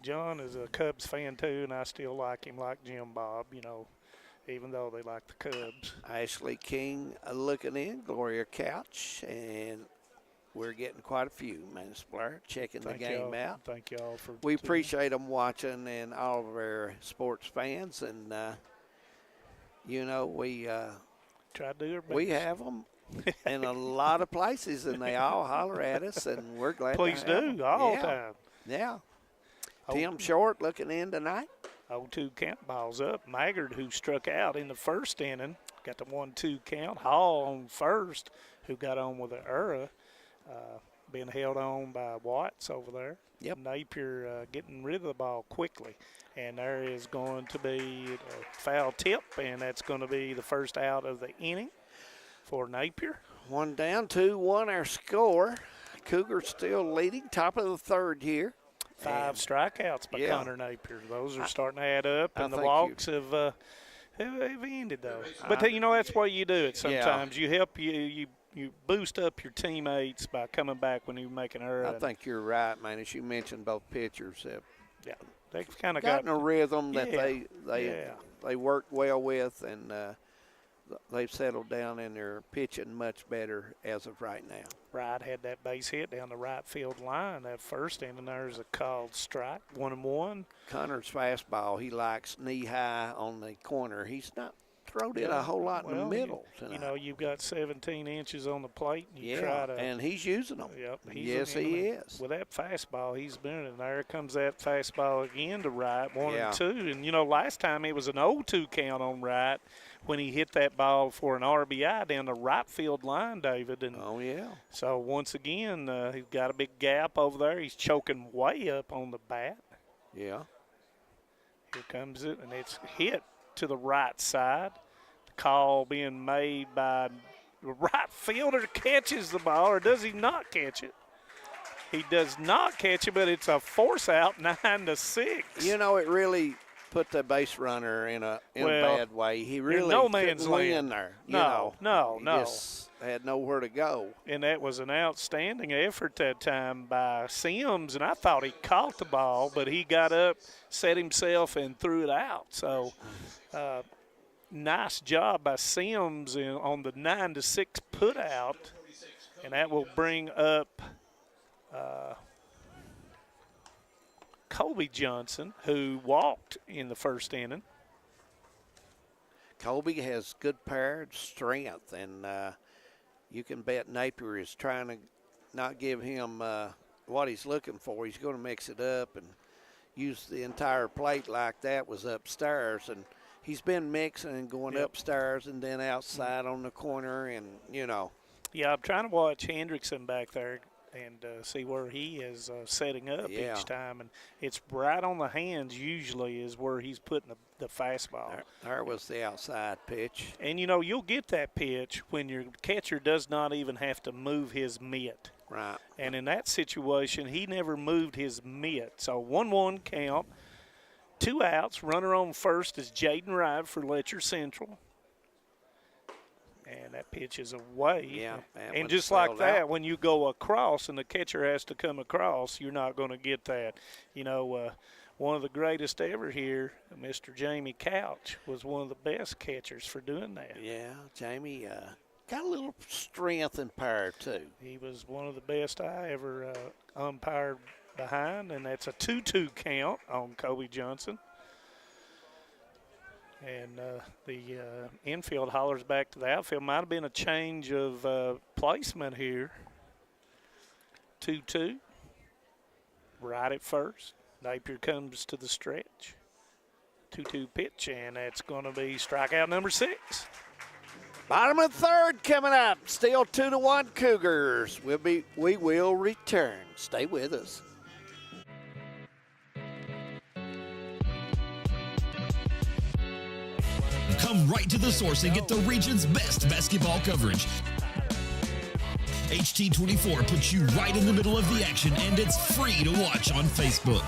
John is a Cubs fan too, and I still like him like Jim Bob, even though they like the Cubs. Ashley King looking in, Gloria Couch, and we're getting quite a few, Manus Blair, checking the game out. Thank y'all for We appreciate them watching and all of our sports fans, and we try to do our best. We have them in a lot of places, and they all holler at us, and we're glad. Please to have do them. all the time. Yeah. Tim Short looking in tonight. 0-2 count, balls up. Maggard, who struck out in the first inning, got the 1-2 count. Hall on first, who got on with an error, being held on by Watts over there. Yep. Napier getting rid of the ball quickly. And there is going to be a foul tip, and that's going to be the first out of the inning for Napier. 1 down, 2-1 our score. Cougars still leading, top of the third here. 5 strikeouts by Connor Napier. Those are starting to add up, and the walks have ended, though. But, that's why you do it sometimes. You help you boost up your teammates by coming back when you make an error. I think you're right, man. As you mentioned, both pitchers have they've kind of gotten a rhythm that they work well with, and they've settled down and they're pitching much better as of right now. Wright had that base hit down the right field line. That first inning, there's a called strike, 1-1. Connor's fastball, he likes knee high on the corner. He's not thrown it a whole lot in the middle tonight. You've got 17 inches on the plate. And try to, and he's using them. Yep, yes, he is. With that fastball, he's been in there. Comes that fastball again to Wright, 1-2. And, last time it was an 0-2 count on Wright when he hit that ball for an RBI down the right field line, David. And so, once again, he's got a big gap over there. He's choking way up on the bat. Yeah. Here comes it, and it's hit to the right side. The call being made by the right fielder, catches the ball, or does he not catch it? He does not catch it, but it's a force out, 9-6. It really put the base runner in a bad way. He really no man's couldn't win there. No. He just had nowhere to go. And that was an outstanding effort that time by Sims, and I thought he caught the ball, but he got up, set himself, and threw it out. So nice job by Sims on the 9-6 put out, and that will bring up Colby Johnson, who walked in the first inning. Colby has good paired strength, and you can bet Napier is trying to not give him what he's looking for. He's going to mix it up and use the entire plate like that was upstairs, and he's been mixing and going upstairs and then outside on the corner, and Yeah, I'm trying to watch Hendrickson back there and see where he is setting up each time. And it's right on the hands usually is where he's putting the fastball. There was the outside pitch. And, you'll get that pitch when your catcher does not even have to move his mitt. Right. And in that situation, he never moved his mitt. So 1-1 count, 2 outs. Runner on first is Jaden Wright for Letcher Central. And that pitch is away. Yeah. And just like that, when you go across and the catcher has to come across, you're not going to get that. One of the greatest ever here, Mr. Jamie Couch, was one of the best catchers for doing that. Yeah, Jamie got a little strength and power, too. He was one of the best I ever umpired behind, and that's a 2-2 count on Kobe Johnson. And the infield hollers back to the outfield. Might have been a change of placement here. 2-2. Right at first. Napier comes to the stretch. 2-2 pitch, and that's going to be strikeout number 6. Bottom of the third coming up. Still 2-1 Cougars. We will return. Stay with us. Come right to the source and get the region's best basketball coverage. HT24 puts you right in the middle of the action, and it's free to watch on Facebook.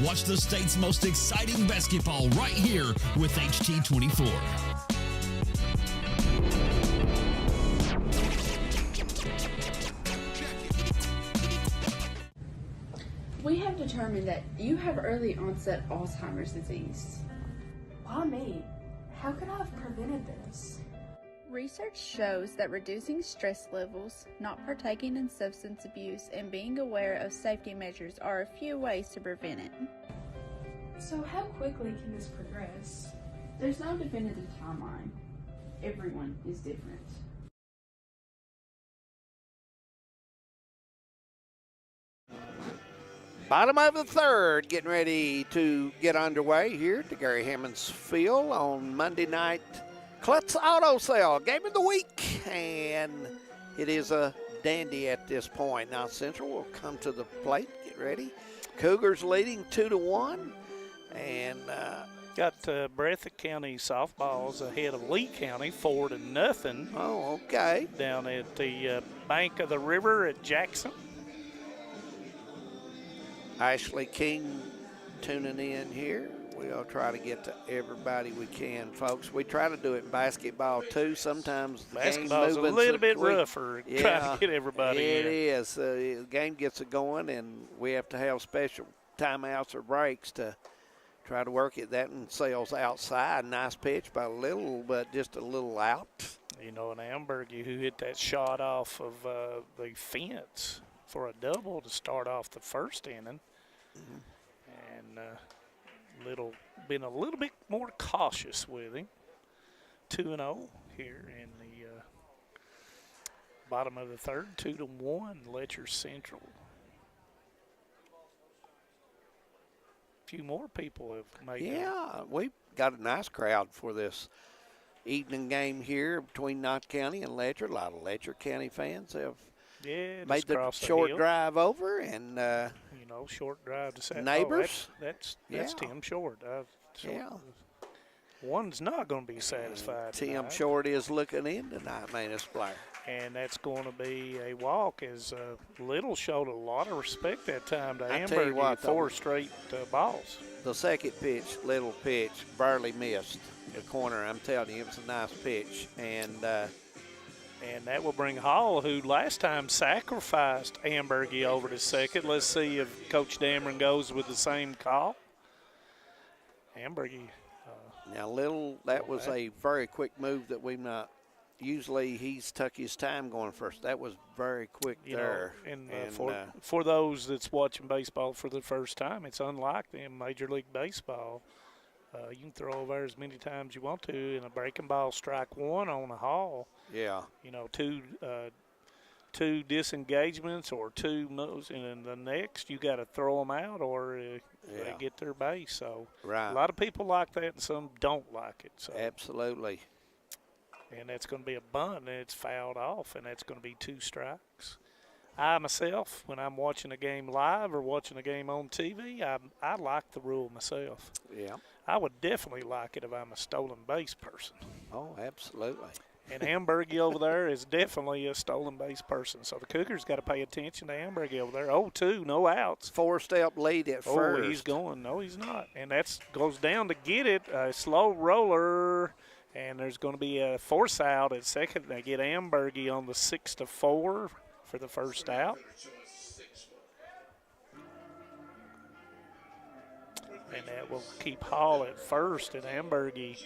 Watch the state's most exciting basketball right here with HT24. We have determined that you have early onset Alzheimer's disease. Why me? How could I have prevented this? Research shows that reducing stress levels, not partaking in substance abuse, and being aware of safety measures are a few ways to prevent it. So how quickly can this progress? There's no definitive timeline. Everyone is different. Bottom of the third, getting ready to get underway here at the Gary Hammonds Field on Monday night. Klutz Auto Sale, game of the week, and it is a dandy at this point. Now Central will come to the plate, get ready. Cougars leading 2-1, and got Breathitt County softballs ahead of Lee County 4-0. Oh, okay. Down at the bank of the river at Jackson. Ashley King tuning in here. We'll try to get to everybody we can, folks. We try to do it in basketball, too. Sometimes the basketball's game a little bit rougher trying to get everybody it in. It is. The game gets it going, and we have to have special timeouts or breaks to try to work it. That and Sales outside. Nice pitch by Little, but just a little out. You know, an Ambergy who hit that shot off of the fence for a double to start off the first inning. And been a little bit more cautious with him. 2-0 here in the bottom of the third. 2-1 Letcher Central. A few more people have made it. Yeah, we've got a nice crowd for this evening game here between Knott County and Letcher. A lot of Letcher County fans have made the short drive over, and short drive to neighbors. Oh, that's Tim Short. Yeah. One's not going to be satisfied. Tim tonight. Short is looking in tonight, man, this player. And that's going to be a walk, as Little showed a lot of respect that time to Ambergy. 4 straight balls. The second pitch, Little pitch, barely missed the corner. I'm telling you, it was a nice pitch. And that will bring Hall, who last time sacrificed Ambergy over to second. Let's see if Coach Dameron goes with the same call. Ambergy. Now, Little, that was a very quick move that we've not. Usually he's took his time going first. That was very quick there. For those that's watching baseball for the first time, it's unlike in Major League Baseball. You can throw over as many times you want to, and a breaking ball strike one on a Hall. Yeah. Two disengagements or 2 moves, and then the next you got to throw them out or they get their base. So right. A lot of people like that, and some don't like it. So. Absolutely. And that's going to be a bunt, and it's fouled off, and that's going to be 2 strikes. I myself, when I'm watching a game live or watching a game on TV, I like the rule myself. Yeah. I would definitely like it if I'm a stolen base person. Oh, absolutely. And Ambergy over there is definitely a stolen base person. So the Cougars got to pay attention to Ambergy over there. 0-2, no outs. 4-step lead at first. Oh, he's going. No, he's not. And that goes down to get it. A slow roller. And there's going to be a force out at second. They get Ambergy on the 6-4 for the first out. And that will keep Hall at first, and Ambergy.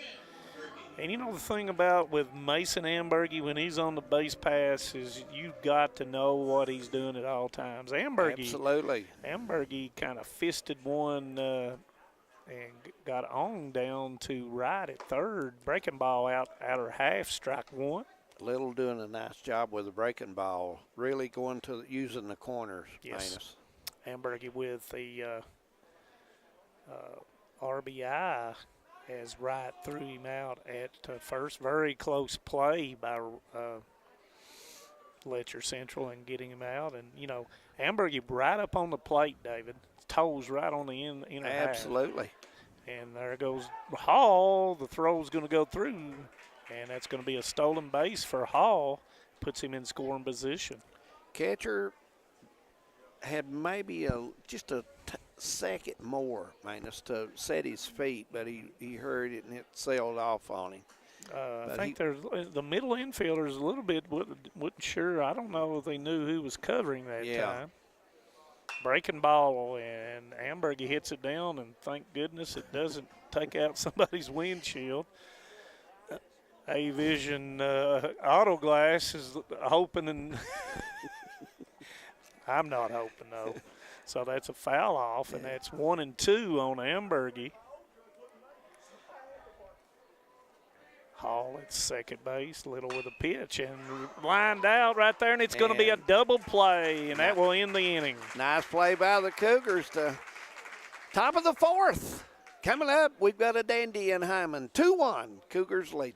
And you know the thing about with Mason Ambergy when he's on the base pass is you've got to know what he's doing at all times. Absolutely. Ambergy kind of fisted one and got on down to right at third. Breaking ball out her half, strike one. Little doing a nice job with the breaking ball. Really going to using the corners. Yes. Ambergy with the RBI as Wright threw him out at first. Very close play by Letcher Central and getting him out. And, you know, Ambergy right up on the plate, David. Toes right on the inner half. Absolutely. And there goes Hall. The throw's going to go through, and that's going to be a stolen base for Hall. Puts him in scoring position. Catcher had maybe just a second more, Manus, to set his feet, but he heard it and it sailed off on him. I think there's the middle infielders a little bit wasn't sure. I don't know if they knew who was covering that time. Breaking ball, and Ambergy hits it down, and thank goodness it doesn't take out somebody's windshield. A-Vision Auto Glass is hoping, and I'm not hoping, though. So that's a foul off, and that's 1-2 on Ambergy. Hall at second base, Little with a pitch, and lined out right there, and it's going to be a double play, and that will end the inning. Nice play by the Cougars to top of the fourth. Coming up, we've got a dandy in Hyman. 2-1, Cougars lead.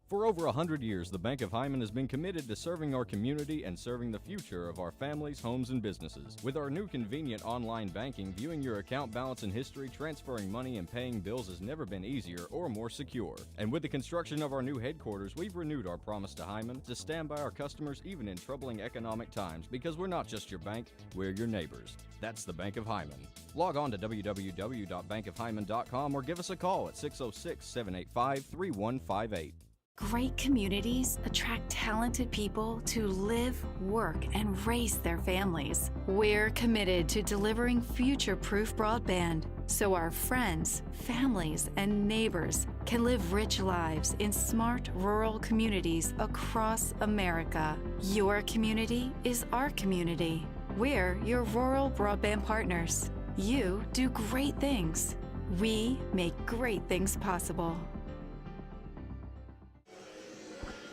For over 100 years, the Bank of Hyman has been committed to serving our community and serving the future of our families, homes, and businesses. With our new convenient online banking, viewing your account balance and history, transferring money, and paying bills has never been easier or more secure. And with the construction of our new headquarters, we've renewed our promise to Hyman to stand by our customers even in troubling economic times, because we're not just your bank, we're your neighbors. That's the Bank of Hyman. Log on to www.bankofhyman.com or give us a call at 606-785-3158. Great communities attract talented people to live, work, and raise their families. We're committed to delivering future-proof broadband so our friends, families, and neighbors can live rich lives in smart rural communities across America. Your community is our community. We're your rural broadband partners. You do great things. We make great things possible.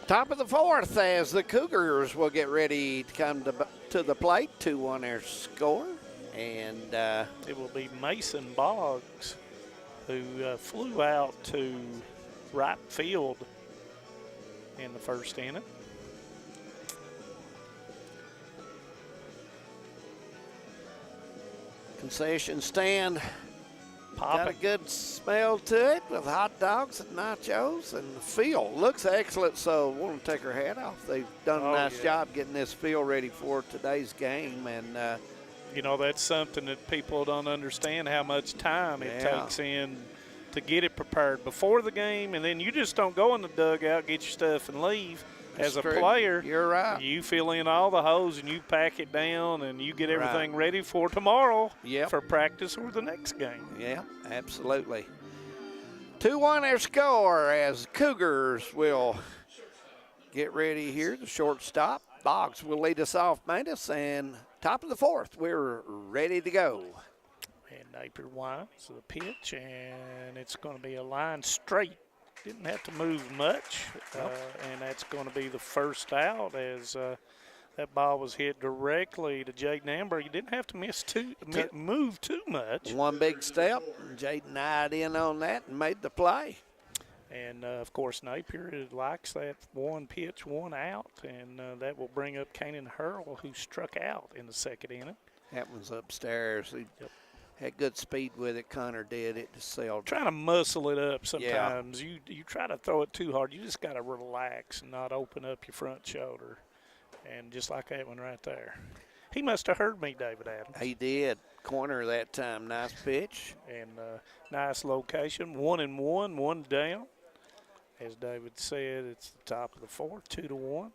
Top of the fourth as the Cougars will get ready to come to the plate. 2-1 their score. And it will be Mason Boggs who flew out to right field in the first inning. Concession stand. Popping. Got a good smell to it with hot dogs and nachos, and the field looks excellent, so I want to take her hat off. They've done a nice job getting this field ready for today's game. And you know, that's something that people don't understand, how much time it takes in to get it prepared before the game, and then you just don't go in the dugout, get your stuff, and leave. As a player, you're right. You fill in all the holes and you pack it down and you get everything ready for tomorrow for practice or the next game. Yeah, absolutely. 2-1 their score as Cougars will get ready here. The shortstop, Boggs, will lead us off, Manus, and top of the fourth, we're ready to go. And Napier winds the pitch, and it's going to be a line straight. Didn't have to move much, and that's going to be the first out as that ball was hit directly to Jaden Amber. You didn't have to move too much. One big step. Jaden eyed in on that and made the play. And, of course, Napier likes that one pitch, one out, and that will bring up Kanan Hurl, who struck out in the second inning. That one's upstairs. He had good speed with it. Connor did. It just sailed. Trying to muscle it up sometimes. You try to throw it too hard. You just got to relax and not open up your front shoulder. And just like that one right there. He must have heard me, David Adams. He did. Corner that time. Nice pitch. And nice location. 1-1, one down. As David said, it's the top of the fourth, 2-1.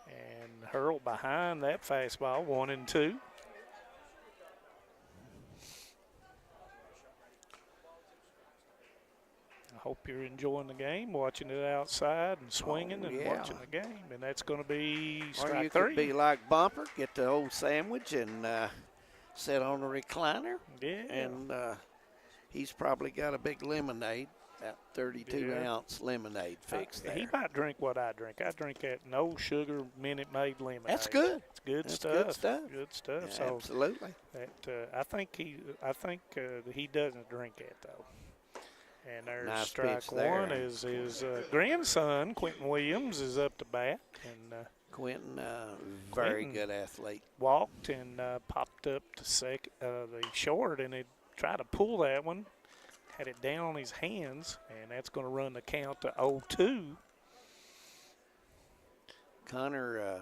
And Hurl behind that fastball, 1-2. I hope you're enjoying the game, watching it outside and swinging and watching the game. And that's going to be strike or you three. Could be like Bumper, get the old sandwich and sit on a recliner. Yeah. And he's probably got a big lemonade. That 32-ounce lemonade fix there. He might drink what I drink. I drink that no sugar Minute Maid lemonade. That's good. It's good That's stuff. Good stuff. Good stuff. Yeah, so absolutely. That I think he doesn't drink it though. And there's Nice strike pitch there. one. Is his grandson Quentin Williams is up to bat, and Quentin, very Quentin good athlete. walked and popped up to the short, and they tried to pull that one. Had it down on his hands, and that's going to run the count to 0-2. Connor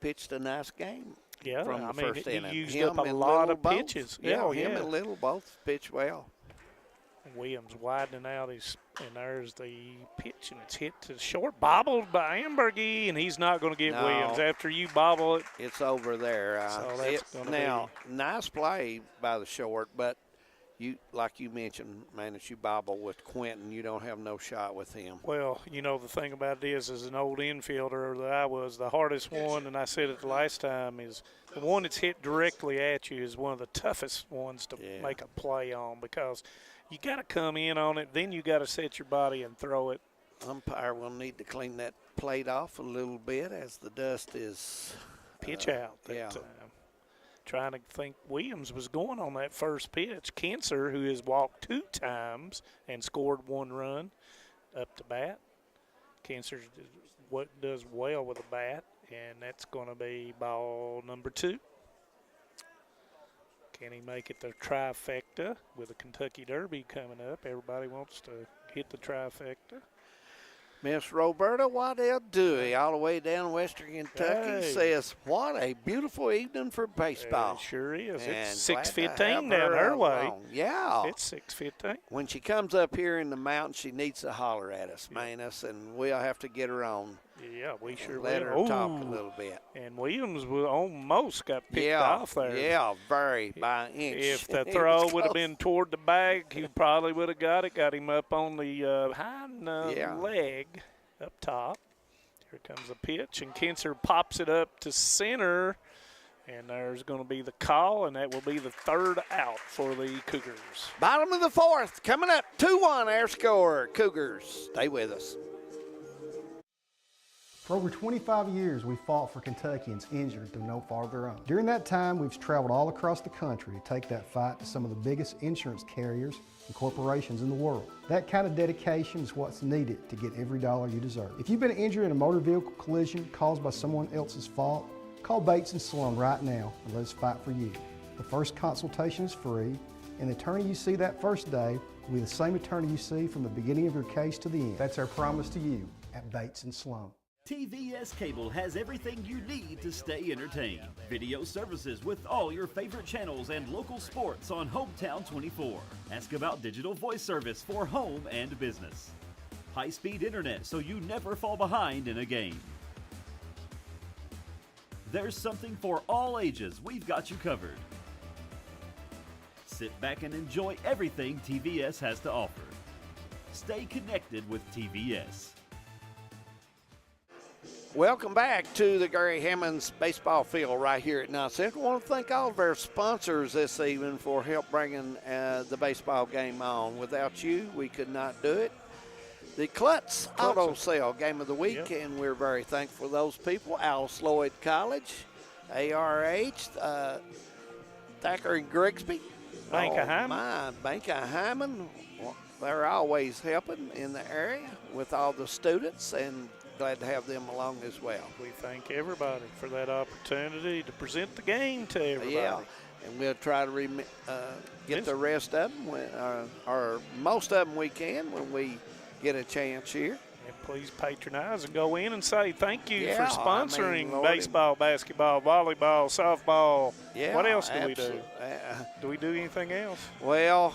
pitched a nice game. Yeah, from the first he inning. used Him up a and lot Little of both. pitches. Yeah, him and Little both pitched well. Williams widening out his, and there's the pitch, and it's hit to short, bobbled by Ambergy, and he's not going to get No. Williams. After you bobble it, It's over there. So that's gonna now, nice play by the short, but like you mentioned, man, if you bobble with Quentin, you don't have no shot with him. well, you know, the thing about it is, as an old infielder that I was, the hardest one, and I said it the last time, is the one that's hit directly at you is one of the toughest ones to make a play on, because you got to come in on it, then you got to set your body and throw it. Umpire will need to clean that plate off a little bit as the dust is pitch out. Yeah. Trying to think Williams was going on that first pitch. Kinser, who has walked 2 times and scored 1 run, up to bat. Kinser does well with a bat, and that's going to be ball number 2. Can he make it the trifecta with the Kentucky Derby coming up? Everybody wants to hit the trifecta. Miss Roberta Waddell Dewey, all the way down Western Kentucky, says, what a beautiful evening for baseball. It sure is. And It's glad to 6:15 have down her way. along. Yeah. It's 6:15. When she comes up here in the mountains, she needs to holler at us, Manus, and we'll have to get her on. Yeah, we sure Let will. her talk a Ooh. little bit. And Williams almost got picked off there. Yeah, very by an inch. If the It throw was would have close. been toward the bag, he probably would have got it. Got him up on the hind Yeah. leg up top. Here comes the pitch, and Kinser pops it up to center. And there's going to be the call, and that will be the 3rd out for the Cougars. Bottom of the 4th, coming up 2-1 our score. Cougars, stay with us. For over 25 years, we fought for Kentuckians injured through no fault of their own. During that time, we've traveled all across the country to take that fight to some of the biggest insurance carriers and corporations in the world. That kind of dedication is what's needed to get every dollar you deserve. If you've been injured in a motor vehicle collision caused by someone else's fault, call Bates & Sloan right now and let us fight for you. The first consultation is free, and the attorney you see that first day will be the same attorney you see from the beginning of your case to the end. That's our promise to you at Bates & Sloan. TVS Cable has everything you need to stay entertained. Video services with all your favorite channels and local sports on Hometown 24. Ask about digital voice service for home and business. High-speed internet so you never fall behind in a game. There's something for all ages. We've got you covered. Sit back and enjoy everything TVS has to offer. Stay connected with TVS. Welcome back to the Gary Hammonds baseball field right here at Knott Central. I want to thank all of our sponsors this evening for help bringing the baseball game on. Without you, we could not do it. The Klutz Auto Sale Game of the Week, and we're very thankful for those people. Alice Lloyd College, ARH, Thacker and Grigsby. Bank of Hyman. Bank of Hyman. Well, they're always helping in the area with all the students, and glad to have them along as well. We thank everybody for that opportunity to present the game to everybody. Yeah, and we'll try to get the rest of them, or most of them we can when we get a chance here. And please patronize and go in and say thank you Yeah, for sponsoring Lord, baseball, basketball, volleyball, softball. Yeah, What else do we do? absolutely. Do we do anything else? Well,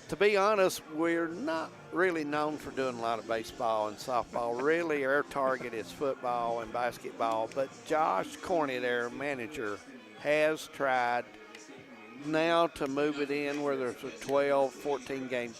to be honest, we're not really known for doing a lot of baseball and softball. Really, our target is football and basketball. But Josh Corney, their manager, has tried now to move it in where there's a 12, 14 game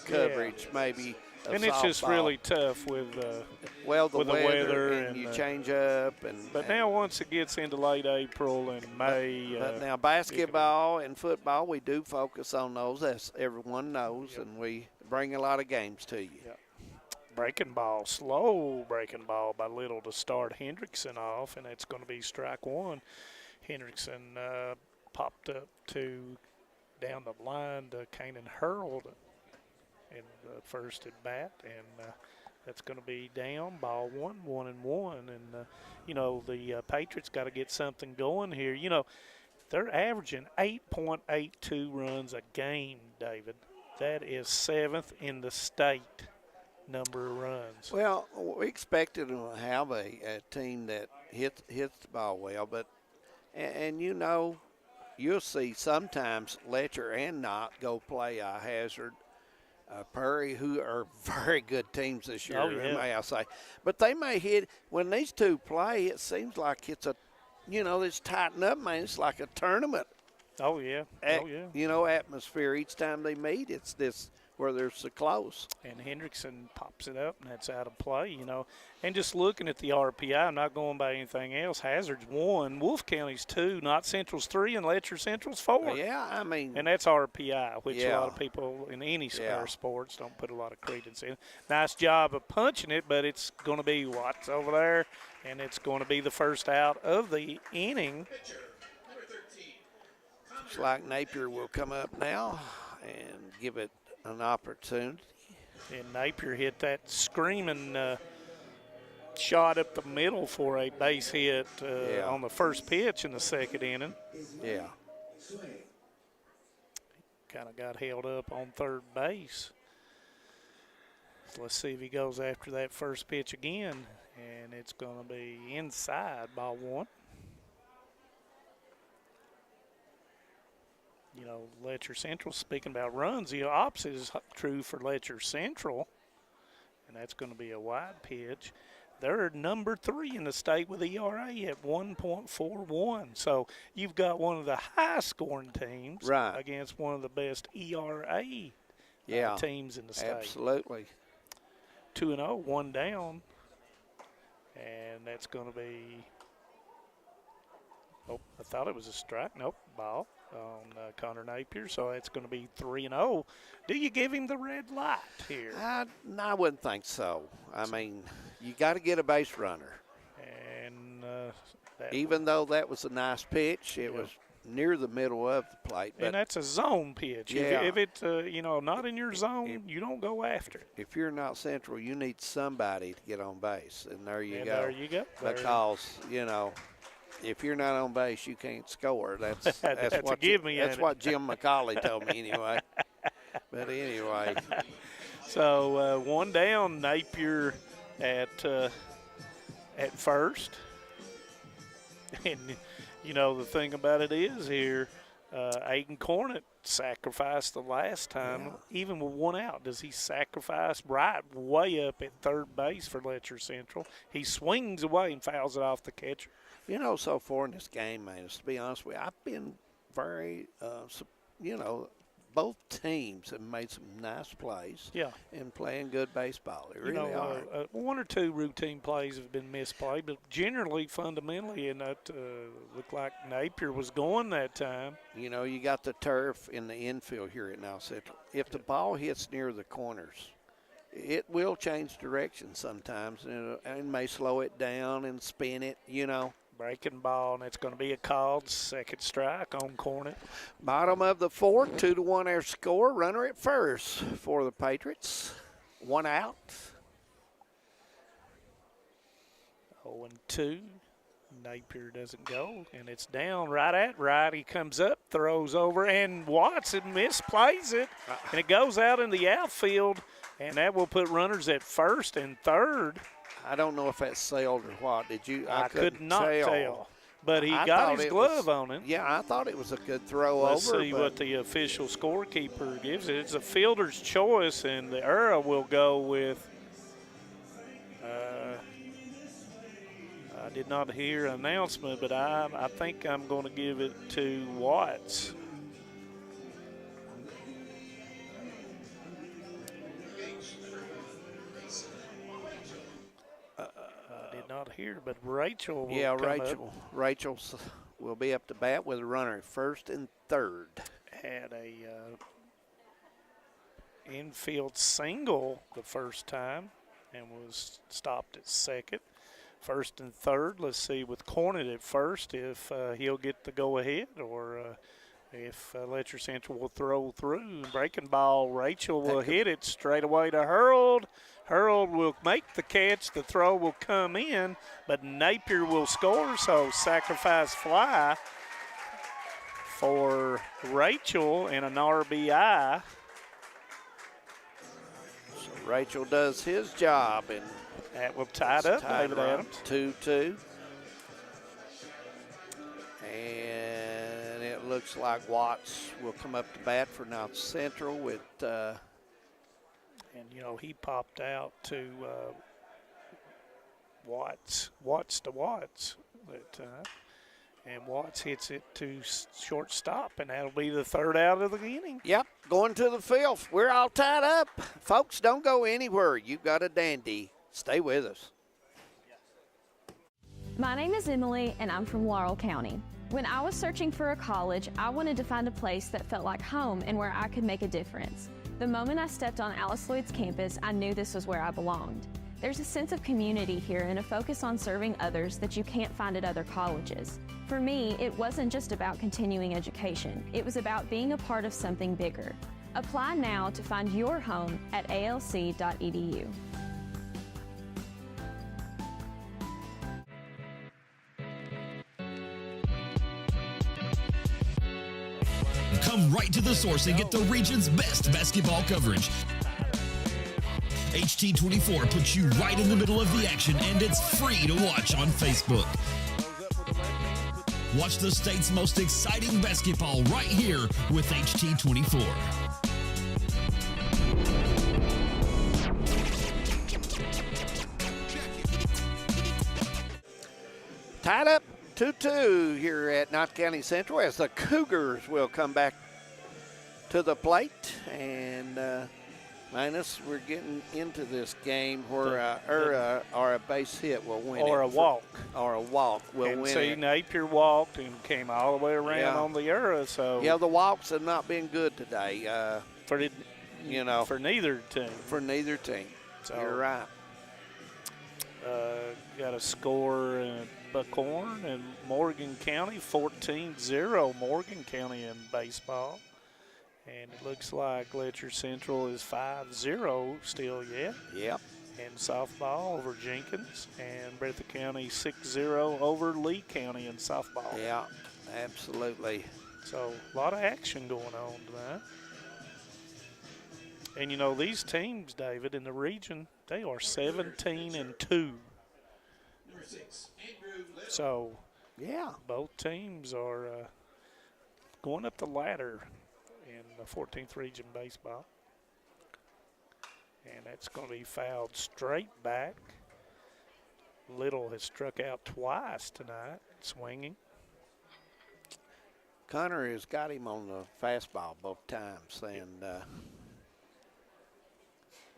coverage maybe And it's just softball. really tough with the weather and you the, change up. But now once it gets into late April and May. But now basketball and football, we do focus on those, as everyone knows, and we bring a lot of games to you. Yep. Breaking ball, slow breaking ball by Little to start Hendrickson off, and it's going to be strike one. Hendrickson popped up to down the line to Kanan Hurled in the first at bat, and that's going to be down, ball 1-1-1. And, the Patriots got to get something going here. They're averaging 8.82 runs a game, David. That is 7th in the state number of runs. Well, we expected to have a team that hits the ball well, but and you'll see sometimes Letcher and Knott go play a Hazard, Prairie, who are very good teams this year, may I say. But they may hit, when these two play, it seems like it's it's tighten up, man. It's like a tournament. Oh, yeah. Atmosphere each time they meet. It's this where they're so close. And Hendrickson pops it up, and that's out of play, And just looking at the RPI, I'm not going by anything else. Hazard's 1, Wolf County's 2, Knott Central's 3, and Letcher Central's 4. Yeah, I mean. And that's RPI, which a lot of people in any sports don't put a lot of credence in. Nice job of punching it, but it's going to be Watts over there, and it's going to be the first out of the inning. Looks like Napier will come up now and give it an opportunity. And Napier hit that screaming shot up the middle for a base hit on the first pitch in the second inning. Yeah. Kind of got held up on third base. So let's see if he goes after that first pitch again, and it's going to be inside, ball 1. Letcher Central, speaking about runs, the opposite is true for Letcher Central, and that's going to be a wide pitch. They're number 3 in the state with ERA at 1.41. So you've got one of the high-scoring teams against one of the best ERA teams in the state. Absolutely. 2-0, 1 down, and that's going to be – I thought it was a strike. Nope, ball on Connor Napier, so it's going to be 3-0. Do you give him the red light here? I wouldn't think so. I mean, you got to get a base runner. And even though that was a nice pitch, it was near the middle of the plate. But and that's a zone pitch. Yeah. If it's not in your zone, you don't go after it. If you're not Central, you need somebody to get on base, and there you go. There you go. Because if you're not on base, you can't score. That's what a give me. That's what Jim McCauley told me anyway. But anyway, so 1 down, Napier at first, and the thing about it is here, Aiden Cornett sacrificed the last time, even with 1 out. Does he sacrifice right way up at third base for Letcher Central? He swings away and fouls it off the catcher. So far in this game, man, to be honest with you, I've been very, both teams have made some nice plays and playing good baseball. They really are. 1 or 2 routine plays have been misplayed, but generally, fundamentally, and that looked like Napier was going that time. You got the turf in the infield here at Knott Central. If the ball hits near the corners, it will change direction sometimes, and it may slow it down and spin it, Breaking ball, and it's going to be a called second strike on Cornett. Bottom of the 4th, 2-1 our score. Runner at first for the Patriots. 1 out. 0-2. Napier doesn't go, and it's down right at right. He comes up, throws over, and Watson misplays it, and it goes out in the outfield, and that will put runners at first and third. I don't know if that's sailed or what. Did you? I could not tell. But he got his glove on it. Yeah, I thought it was a good throw Let's over. See what the official scorekeeper gives it. It's a fielder's choice, and the error will go with I did not hear an announcement, but I think I'm going to give it to Watts. not here, but Rachel will Yeah, come up. Rachel will be up to bat with a runner at first and third. Had a infield single the first time and was stopped at second. First and third, let's see with Cornet at first if he'll get the go-ahead or if Letcher Central will throw through. Breaking ball, Rachel will hit it straight away to Harold. Harold will make the catch. The throw will come in, but Napier will score, so sacrifice fly for Rachel and an RBI. So Rachel does his job, and that will tie it up, David Adams. 2-2. And it looks like Watts will come up to bat for Knott Central with and, you know, he popped out to Watts to Watts. But, and Watts hits it to shortstop, and that'll be the third out of the inning. Yep, going to the fifth. We're all tied up. Folks, don't go anywhere. You've got a dandy. Stay with us. My name is Emily, and I'm from Laurel County. When I was searching for a college, I wanted to find a place that felt like home and where I could make a difference. The moment I stepped on Alice Lloyd's campus, I knew this was where I belonged. There's a sense of community here and a focus on serving others that you can't find at other colleges. For me, it wasn't just about continuing education. It was about being a part of something bigger. Apply now to find your home at alc.edu. Come right to the source and get the region's best basketball coverage. HT24 puts you right in the middle of the action, and it's free to watch on Facebook. Watch the state's most exciting basketball right here with HT24. Tied up 2-2 here at Knott County Central as the Cougars will come back to the plate. And Linus, we're getting into this game where a base hit will win or it. A walk. Or a walk will and win see, it. Napier walked and came all the way around on the era. So yeah, the walks have not been good today. For neither team. For neither team. So, you're right. Got a score in Buckhorn and Morgan County, 14-0 Morgan County in baseball. And it looks like Letcher Central is 5-0 still yet. Yep. And softball over Jenkins, and Breathitt County 6-0 over Lee County in softball. Yeah, absolutely. So a lot of action going on tonight. And you know, these teams, David, in the region, they are 17-2. So yeah, both teams are going up the ladder in the 14th region baseball. And that's going to be fouled straight back. Little has struck out twice tonight, swinging. Connor has got him on the fastball both times, and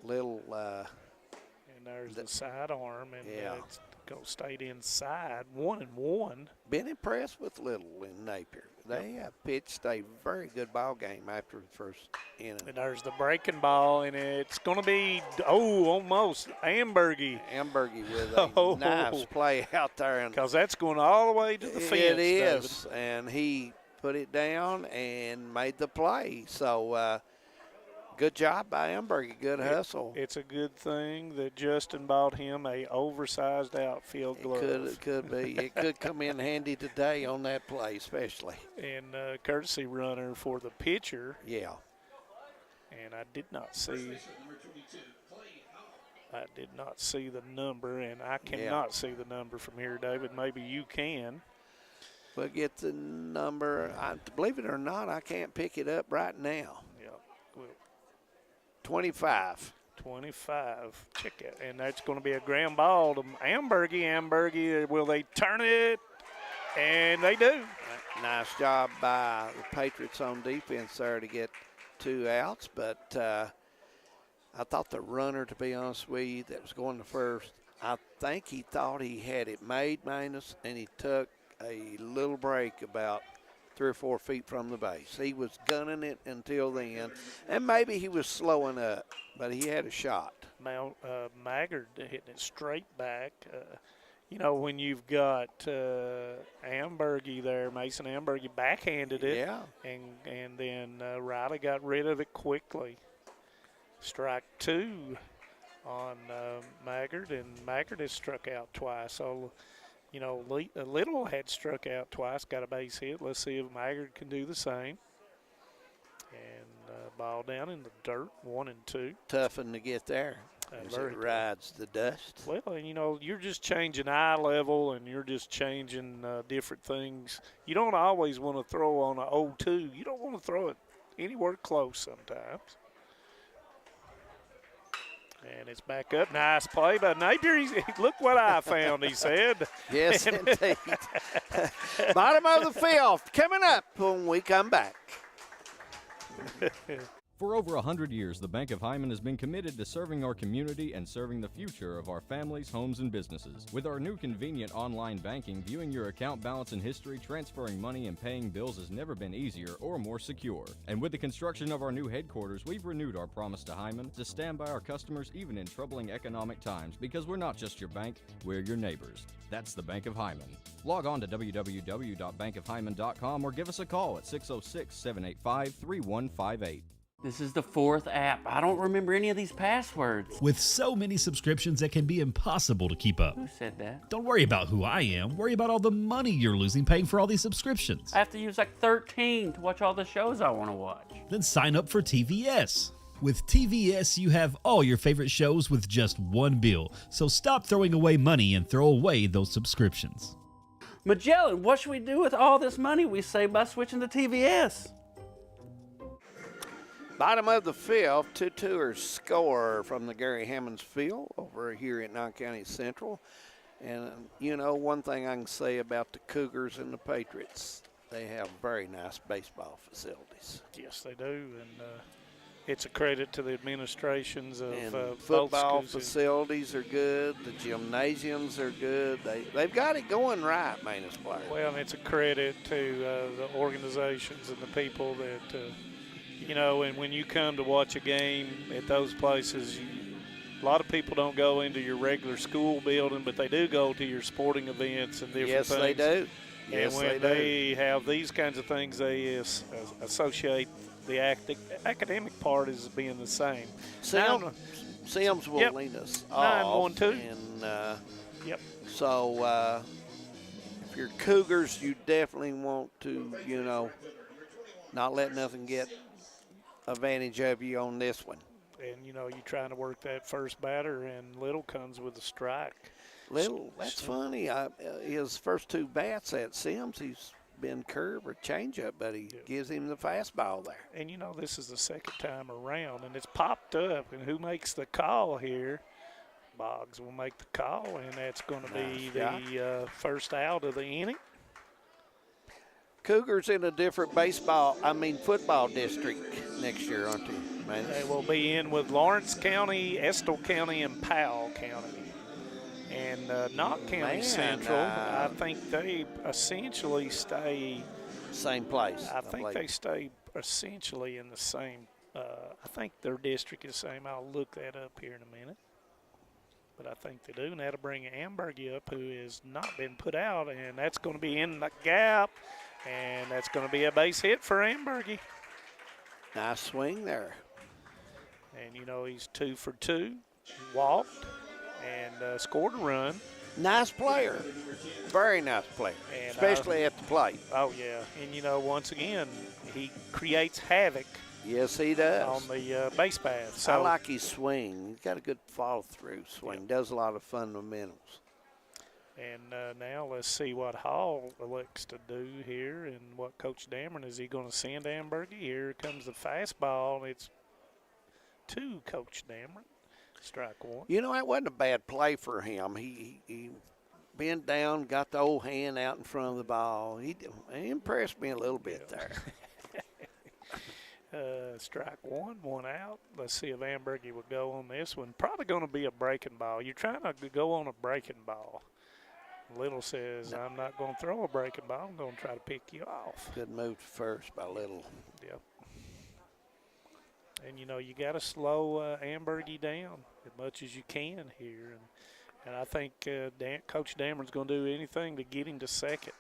Little. And there's the sidearm, and it's going to stay inside. 1-1. Been impressed with Little in Napier. They have pitched a very good ball game after the first inning. And there's the breaking ball, and it's going to be, almost Ambergy. Ambergy with a nice play out there. Because that's going all the way to the fence, It is, David. and he put it down and made the play. So, good job by Ambergy. Good hustle. It's a good thing that Justin bought him a oversized outfield glove. It could be. It could come in handy today on that play, especially. And courtesy runner for the pitcher. Yeah. And I did not see the number, and I cannot see the number from here, David. Maybe you can. We'll get the number. Believe it or not, I can't pick it up right now. Yeah. 25. 25. Check it. And that's going to be a ground ball to Ambergy. Ambergy, will they turn it? And they do. Nice job by the Patriots on defense there to get 2 outs. But I thought the runner, to be honest with you, that was going to first, I think he thought he had it made, Manus, and he took a little break about 3 or 4 feet from the base. He was gunning it until then, and maybe he was slowing up, but he had a shot. Maggard hitting it straight back. You know, when you've got Ambergy there, Mason Ambergy backhanded it. Yeah. And then Riley got rid of it quickly. Strike 2 on Maggard, and Maggard has struck out twice. So, you know, Little had struck out twice, got a base hit. Let's see if Maggard can do the same. And ball down in the dirt, 1 and 2. Tough one to get there. As it rides the dust. Well, and you know, you're just changing eye level, and you're just changing different things. You don't always want to throw on an 0-2. You don't want to throw it anywhere close sometimes. And it's back up. Nice play by Napier. Look what I found, he said. Yes, indeed. Bottom of the 5th coming up when we come back. For over 100 years, the Bank of Hyman has been committed to serving our community and serving the future of our families, homes, and businesses. With our new convenient online banking, viewing your account balance and history, transferring money, and paying bills has never been easier or more secure. And with the construction of our new headquarters, we've renewed our promise to Hyman to stand by our customers even in troubling economic times, because we're not just your bank, we're your neighbors. That's the Bank of Hyman. Log on to www.bankofhyman.com or give us a call at 606-785-3158. This is the 4th app. I don't remember any of these passwords. With so many subscriptions, it can be impossible to keep up. Who said that? Don't worry about who I am. Worry about all the money you're losing paying for all these subscriptions. I have to use like 13 to watch all the shows I want to watch. Then sign up for TVS. With TVS, you have all your favorite shows with just one bill. So stop throwing away money and throw away those subscriptions. Magellan, what should we do with all this money we save by switching to TVS? Bottom of the 5th, 2-2 score from the Gary Hammonds Field over here at Knott County Central. And, you know, one thing I can say about the Cougars and the Patriots, they have very nice baseball facilities. Yes, they do. And it's a credit to the administrations of football both schools. facilities are good. The gymnasiums are good. They've got it going right, Manus Blair. Well, and it's a credit to the organizations and the people that you know, and when you come to watch a game at those places, a lot of people don't go into your regular school building, but they do go to your sporting events and different things. Yes, they do. And when they have these kinds of things, they associate the academic part as being the same. Sims will lead us off. 9-1-2. And yep. So if you're Cougars, you definitely want to, you know, not let nothing get advantage of you on this one. And, you know, you're trying to work that first batter, and Little comes with a strike. Little, that's funny. His first 2 bats at Sims, he's been curve or changeup, but he gives him the fastball there. And, you know, this is the second time around, and it's popped up. And who makes the call here? Boggs will make the call, and that's going to be the first out of the inning. Cougars in a different football district next year, aren't they, man? They will be in with Lawrence County, Estill County, and Powell County. And Knott County Central, I think they essentially stay same place. I think they stay essentially in the same. I think their district is the same. I'll look that up here in a minute. But I think they do, and that'll bring Ambergy up, who has not been put out, and that's going to be in the gap, and that's going to be a base hit for Ambergy. Nice swing there. And, you know, he's 2 for 2, walked, and scored a run. Nice player. Very nice player, and especially at the plate. Oh, yeah. And, you know, once again, he creates havoc. Yes, he does. On the base path. So I like his swing. He's got a good follow-through swing. Does a lot of fundamentals. And now let's see what Hall elects to do here, and what Coach Dameron, is he going to send Ambergy? Here comes the fastball. It's 2, Coach Dameron. Strike 1. You know, that wasn't a bad play for him. He bent down, got the old hand out in front of the ball. He impressed me a little bit there. Strike one, one out. Let's see if Ambergy will go on this one. Probably going to be a breaking ball. You're trying to go on a breaking ball. Little says, I'm not going to throw a breaking ball. I'm going to try to pick you off. Good move to first by Little. Yep. And, you know, you got to slow Ambergy down as much as you can here. And I think Coach Dameron's going to do anything to get him to second.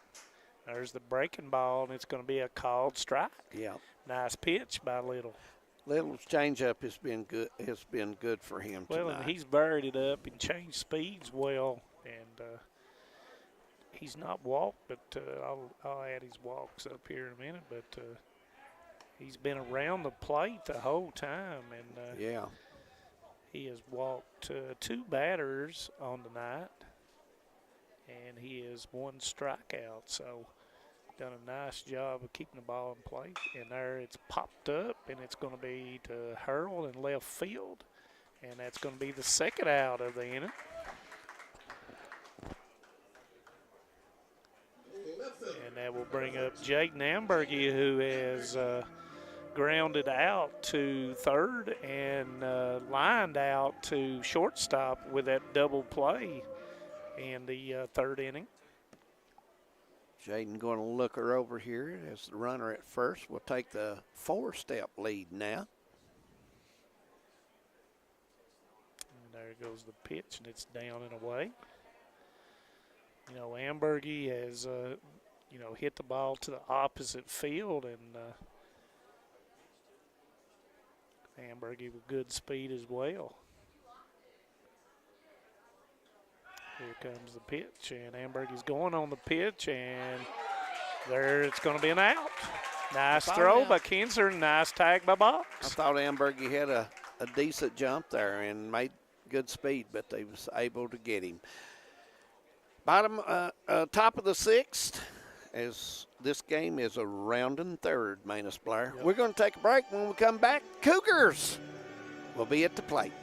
There's the breaking ball, and it's going to be a called strike. Yeah. Nice pitch by Little. Little's changeup has been good. Has been good for him tonight. Well, and he's varied it up and changed speeds well, and he's not walked, but I'll add his walks up here in a minute. But he's been around the plate the whole time, and yeah, he has walked 2 batters on the night, and he has 1 strikeout. So done a nice job of keeping the ball in play. And there it's popped up, and it's going to be to hurl in left field, and that's going to be the second out of the inning. And that will bring up Jaden Ambergy, who has grounded out to third and lined out to shortstop with that double play in the third inning. Jaden going to look her over here as the runner at first will take the 4-step lead now. And there goes the pitch, and it's down and away. You know, Ambergy has, you know, hit the ball to the opposite field, and Ambergy with good speed as well. Here comes the pitch, and Ambergy's going on the pitch, and there it's going to be an out. Nice throw by Kinzer, nice tag by Box. I thought Ambergy had a decent jump there and made good speed, but they was able to get him. Bottom, top of the 6th, as this game is a rounding third, Manus Blair. Yep. We're going to take a break. When we come back, Cougars will be at the plate.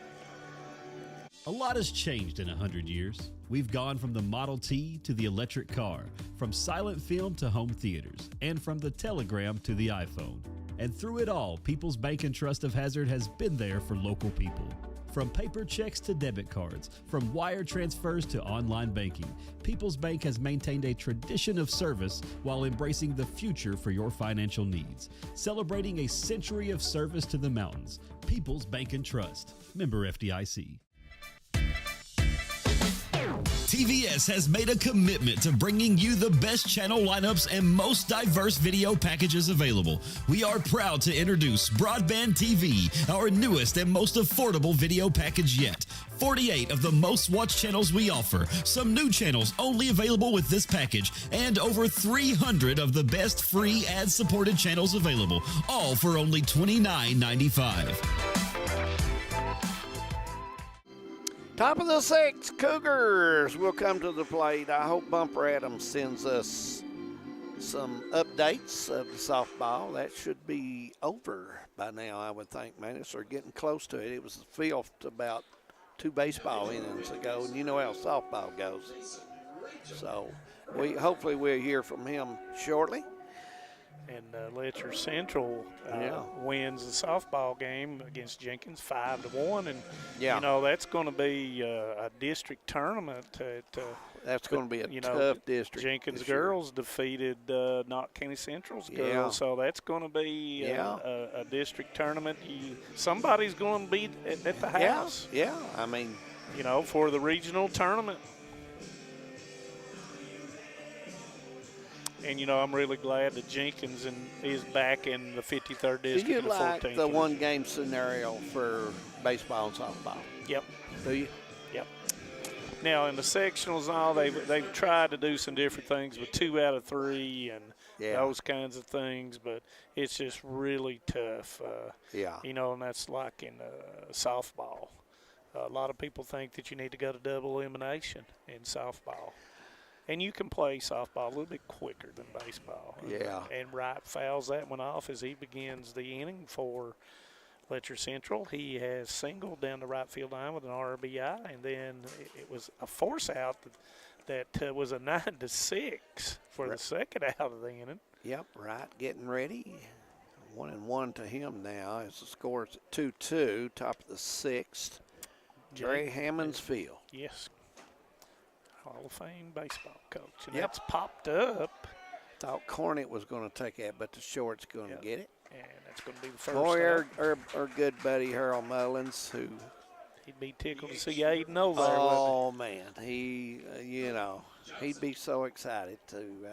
A lot has changed in 100 years. We've gone from the Model T to the electric car, from silent film to home theaters, and from the telegram to the iPhone. And through it all, People's Bank and Trust of Hazard has been there for local people. From paper checks to debit cards, from wire transfers to online banking, People's Bank has maintained a tradition of service while embracing the future for your financial needs. Celebrating a century of service to the mountains. People's Bank and Trust. Member FDIC. TVS has made a commitment to bringing you the best channel lineups and most diverse video packages available. We are proud to introduce Broadband TV, our newest and most affordable video package yet. 48 of the most watched channels we offer, some new channels only available with this package, and over 300 of the best free ad-supported channels available, all for only $29.95. Top of the 6th, Cougars will come to the plate. I hope Bumper Adams sends us some updates of the softball. That should be over by now, I would think, Manus, or getting close to it. It was the 5th about 2 baseball innings ago, and you know how softball goes. So hopefully we'll hear from him shortly. And Letcher Central wins the softball game against Jenkins 5-1, and you know that's going to be a district tournament. That's going to be a tough district. Jenkins girls defeated Knott County Central's girls, so that's going to be a district tournament. Somebody's going to be at the house. Yeah, I mean, you know, for the regional tournament. And, you know, I'm really glad that Jenkins is back in the 53rd district. Do you in the like 14th the one-game scenario for baseball and softball? Yep. Do you? Yep. Now, in the sectionals and all, they've tried to do some different things with 2 out of 3 and those kinds of things, but it's just really tough. You know, and that's like in softball. A lot of people think that you need to go to double elimination in softball. And you can play softball a little bit quicker than baseball. Yeah. And Wright fouls that one off as he begins the inning for Letcher Central. He has singled down the right field line with an RBI, and then it was a force out that was a 9-6 for the second out of the inning. Yep, Wright getting ready. 1-1 to him now as the score is at 2-2, top of the 6th. Jerry Hammond's Field. Yes. Hall of Fame baseball coach. And Yep. that's popped up. Thought Cornett was going to take that, but the short's going to get it. And that's going to be the first. Boy, our good buddy Harold Mullins, who he'd be tickled to see Aiden over there. Oh, man. He, he'd be so excited to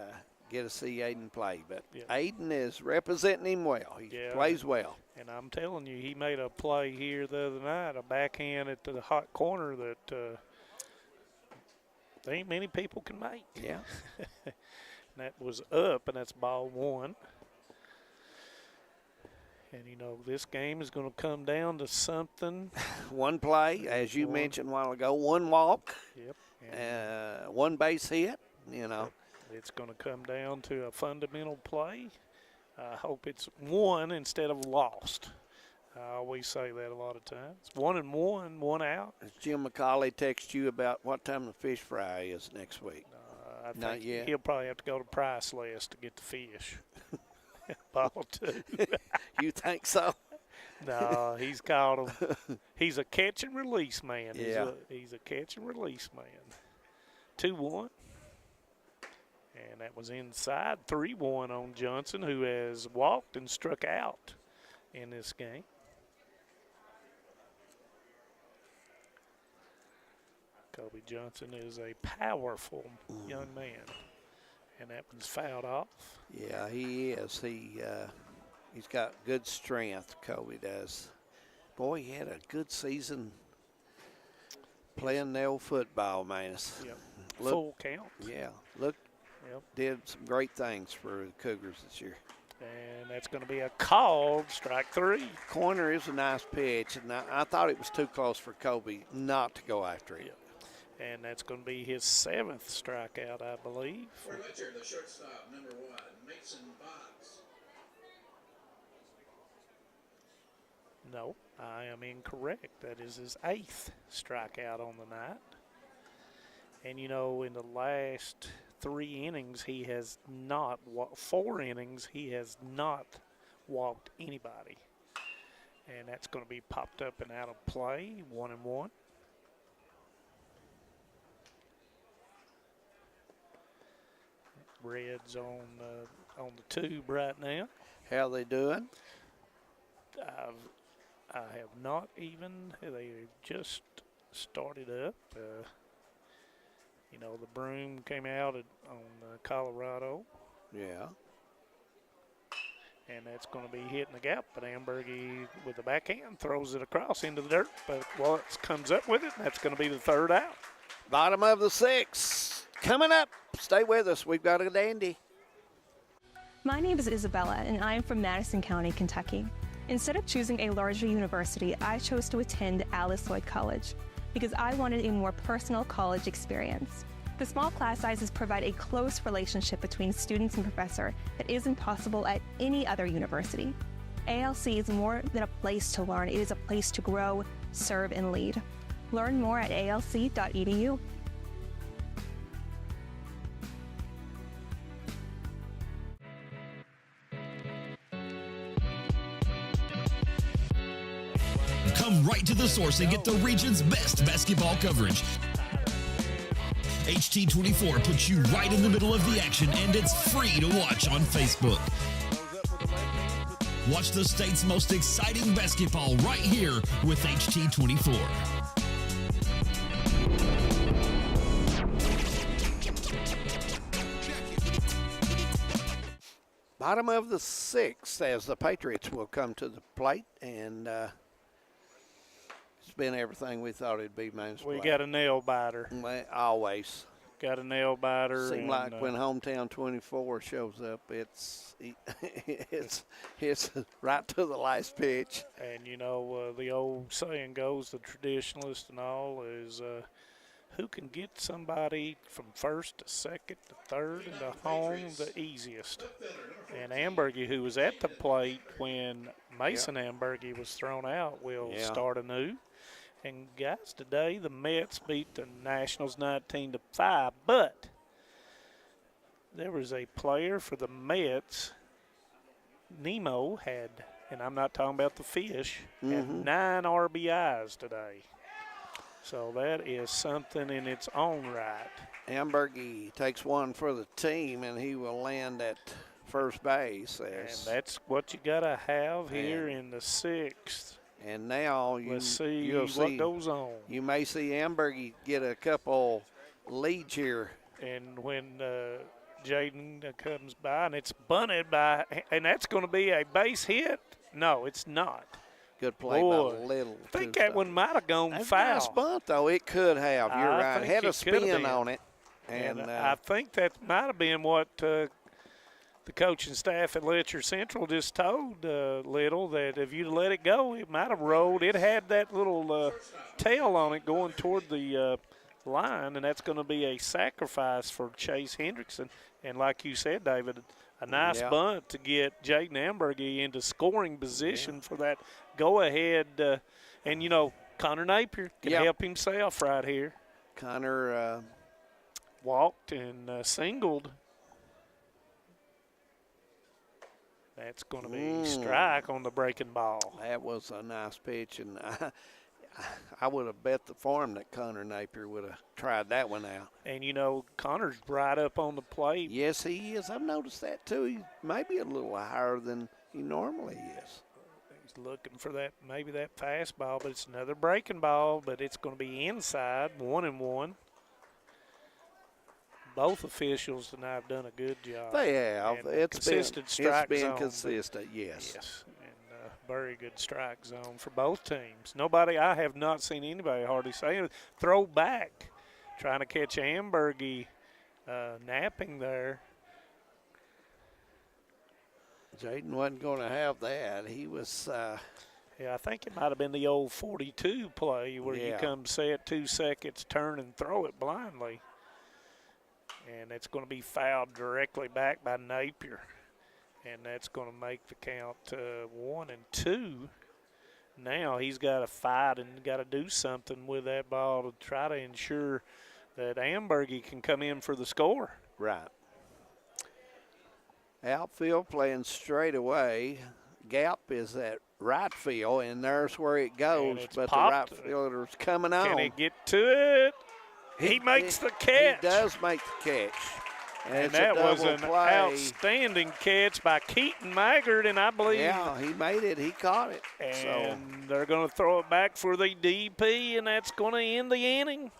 get to see Aiden play. But Aiden is representing him well. He plays well. And I'm telling you, he made a play here the other night, a backhand at the hot corner that there ain't many people can make. Yeah. And that was up, and that's ball 1. And, this game is going to come down to something. One play, as you mentioned a while ago, one walk. Yep. One base hit, It's going to come down to a fundamental play. I hope it's won instead of lost. I always say that a lot of times. 1-1, 1 out. Does Jim McCauley text you about what time the fish fry is next week? I think Not yet. He'll probably have to go to Price List to get the fish. Ball 2. You think so? No, he's called him. He's a catch and release man. Yeah. He's a catch and release man. 2-1. And that was inside. 3-1 on Johnson, who has walked and struck out in this game. Kobe Johnson is a powerful young man. And that one's fouled off. Yeah, he is. He's got good strength, Kobe does. Boy, he had a good season playing the old football, man. Yep. Full count. Yeah, did some great things for the Cougars this year. And that's going to be a called strike 3. Corner is a nice pitch, and I thought it was too close for Kobe not to go after it. Yep. And that's going to be his 7th strikeout, I believe. For Letcher, the shortstop, number 1, Mason Boggs. No, I am incorrect. That is his 8th strikeout on the night. And, in the last 3 innings, he has not, 4 innings, he has not walked anybody. And that's going to be popped up and out of play, 1-1. Reds on the tube right now. How they doing? I have not even. They just started up. The broom came out on Colorado. Yeah. And that's going to be hitting the gap. But Ambergy with the backhand throws it across into the dirt. But Watts comes up with it, and that's going to be the 3rd out. Bottom of the 6th. Coming up, stay with us. We've got a dandy. My name is Isabella, and I am from Madison County, Kentucky. Instead of choosing a larger university, I chose to attend Alice Lloyd College because I wanted a more personal college experience. The small class sizes provide a close relationship between students and professor that isn't possible at any other university. ALC is more than a place to learn. It is a place to grow, serve, and lead. Learn more at alc.edu. Come right to the source and get the region's best basketball coverage. HT24 puts you right in the middle of the action, and it's free to watch on Facebook. Watch the state's most exciting basketball right here with HT24. Bottom of the 6th as the Patriots will come to the plate, and it's been everything we thought it'd be, man. We got a nail biter. Always. Got a nail biter. Seems like when Hometown 24 shows up, it's right to the last pitch. And, the old saying goes, the traditionalist and all, is who can get somebody from first to second to third and to home the easiest. And Ambergy, who was at the plate when Mason Ambergy was thrown out, will start anew. And, guys, today the Mets beat the Nationals 19-5, but there was a player for the Mets Nemo had, and I'm not talking about the fish, had Mhm. 9 RBIs today. So that is something in its own right. Ambergy takes one for the team, and he will land at first base. And that's what you got to have here in the 6th. And now you'll see see what goes on. You may see Ambergy get a couple leads here. And when Jaden comes by, and it's bunted by, and that's going to be a base hit. No, it's not. Good play Boy, by Little. I think that one might have gone That's foul. a nice bunt, though. It could have. You're I right. think Had a it could have spin been. on it. And I think that might have been what the coaching staff at Letcher Central just told Little, that if you'd let it go, it might have rolled. It had that little tail on it going toward the line, and that's going to be a sacrifice for Chase Hendrickson. And like you said, David, a nice bunt to get Jaden Ambergy into scoring position for that go-ahead. And, you know, Connor Napier can help himself right here. Connor walked and singled. That's going to be strike on the breaking ball. That was a nice pitch, and I would have bet the farm that Connor Napier would have tried that one out. And, you know, Connor's right up on the plate. Yes, he is. I've noticed that, too. He may be a little higher than he normally is. He's looking for that, maybe that fastball, but it's another breaking ball, but it's going to be inside, 1-1. Both officials tonight have done a good job. They have. And consistent strike It's zone. been consistent, yes. Yes, and very good strike zone for both teams. I have not seen anybody hardly say it. Throw back, trying to catch Ambergy napping there. Jaden wasn't going to have that. He was. Yeah, I think it might have been the old 42 play where you come set 2 seconds, turn and throw it blindly. And it's going to be fouled directly back by Napier. And that's going to make the count 1-2. Now he's got to fight and got to do something with that ball to try to ensure that Ambergy can come in for the score. Right. Outfield playing straight away. Gap is at right field, and there's where it goes. But the right fielder's coming on. Can he get to it? He makes the catch. He does make the catch. And that was an outstanding catch by Keaton Maggard, and I believe. Yeah, he made it. He caught it. And they're going to throw it back for the DP, and that's going to end the inning.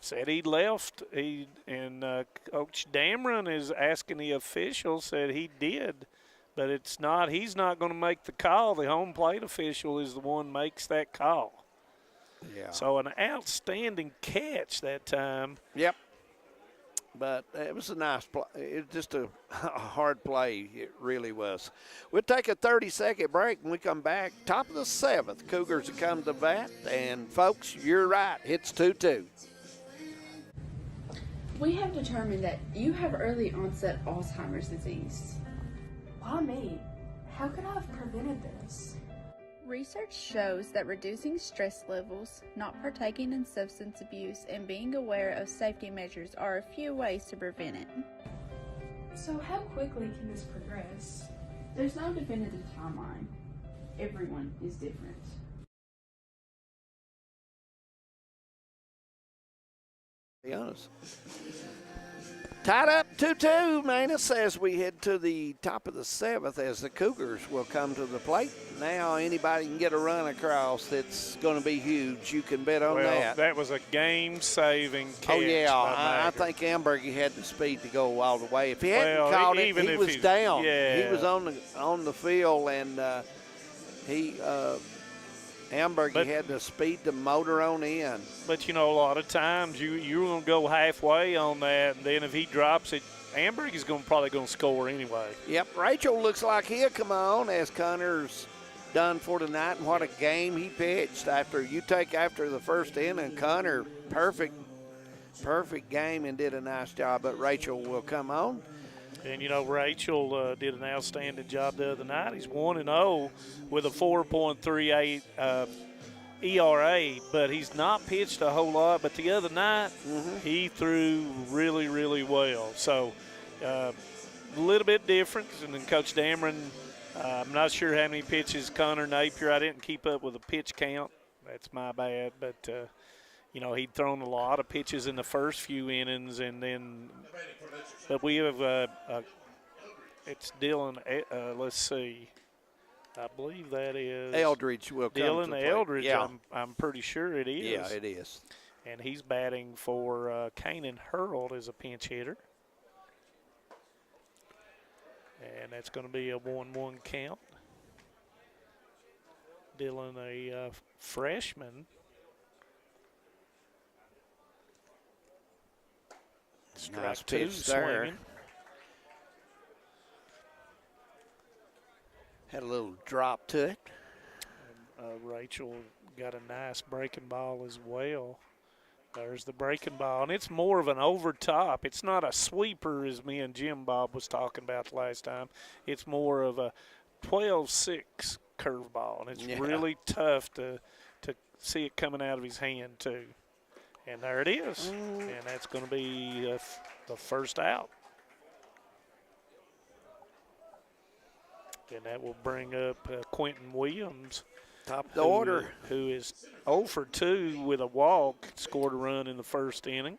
Said he left. Coach Dameron is asking the official, said he did, but it's not. He's not going to make the call. The home plate official is the one makes that call. Yeah. So an outstanding catch that time. Yep. But it was a nice play. It was just a hard play. It really was. We'll take a 30-second break. When we come back, top of the 7th, Cougars have come to bat. And, folks, you're right. It's 2-2. We have determined that you have early onset Alzheimer's disease. Why me? How could I have prevented this? Research shows that reducing stress levels, not partaking in substance abuse, and being aware of safety measures are a few ways to prevent it. So how quickly can this progress? There's no definitive timeline. Everyone is different. Be honest. Tied up 2-2, Manus, as we head to the top of the 7th as the Cougars will come to the plate. Now anybody can get a run across that's going to be huge. You can bet on that. That was a game-saving catch. Oh, yeah. by I think Ambergy had the speed to go all the way. If he hadn't caught it, he was down. Yeah. He was on the field, and Ambergy had the speed to motor on in. But, you know, a lot of times you're going to go halfway on that, and then if he drops it, Ambergy's probably going to score anyway. Yep, Rachel looks like he'll come on as Connor's done for tonight, and what a game he pitched after the first inning. Connor, perfect game and did a nice job, but Rachel will come on. And, you know, Rachel did an outstanding job the other night. He's 1-0 with a 4.38 ERA, but he's not pitched a whole lot. But the other night, he threw really, really well. So little bit different. And then Coach Dameron, I'm not sure how many pitches Connor Napier. I didn't keep up with the pitch count. That's my bad. But, you know, he'd thrown a lot of pitches in the first few innings. And then – but we have it's Dylan, let's see. I believe that is Eldridge will come Dylan to play. Eldridge. Yeah. I'm pretty sure it is. Yeah, it is. And he's batting for Kanan Hurl as a pinch hitter. And that's going to be a 1-1 count. Dylan, a freshman. Strike Nice two, pitch there. swinging. Had a little drop to it. Rachel got a nice breaking ball as well. There's the breaking ball, and it's more of an over top. It's not a sweeper as me and Jim Bob was talking about last time. It's more of a 12-6 curveball, and it's really tough to see it coming out of his hand too. And there it is, and that's going to be the first out. And that will bring up Quentin Williams. Top of the order. Who is 0 for 2 with a walk, scored a run in the first inning.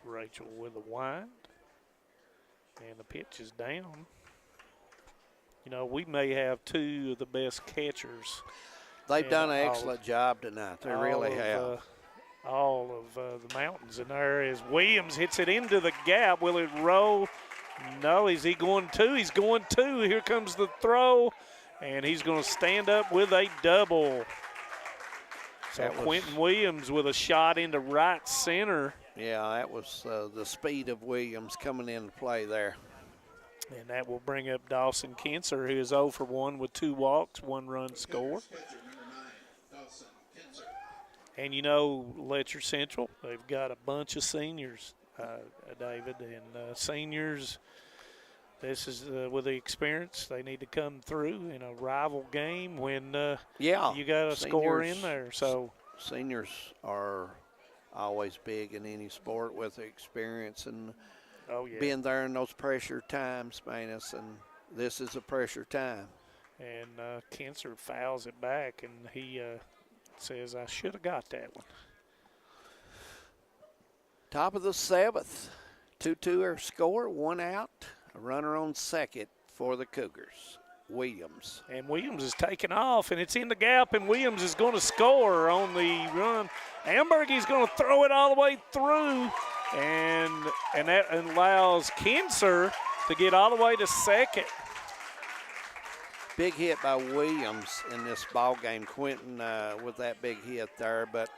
Rachel with a wind. And the pitch is down. You know, we may have two of the best catchers. They've done an excellent job tonight. They really have. All of the mountains. And there is Williams, hits it into the gap. Will it roll? No, is he going two? He's going two. Here comes the throw, and he's going to stand up with a double. So Quentin Williams with a shot into right center. Yeah, that was the speed of Williams coming into play there. And that will bring up Dawson Kinser, who is 0 for 1 with 2 walks, 1 run score. And, you know, Letcher Central, they've got a bunch of seniors, David. And seniors, this is with the experience. They need to come through in a rival game when you got a score in there. So seniors are always big in any sport with the experience and being there in those pressure times, Manus. And this is a pressure time. And Kinser fouls it back, and he says, I should have got that one. Top of the 7th, 2-2 score, 1 out, a runner on second for the Cougars, Williams. And Williams is taking off, and it's in the gap, and Williams is going to score on the run. Ambergy's going to throw it all the way through, and that allows Kinser to get all the way to second. Big hit by Williams in this ball game. Quentin with that big hit there. But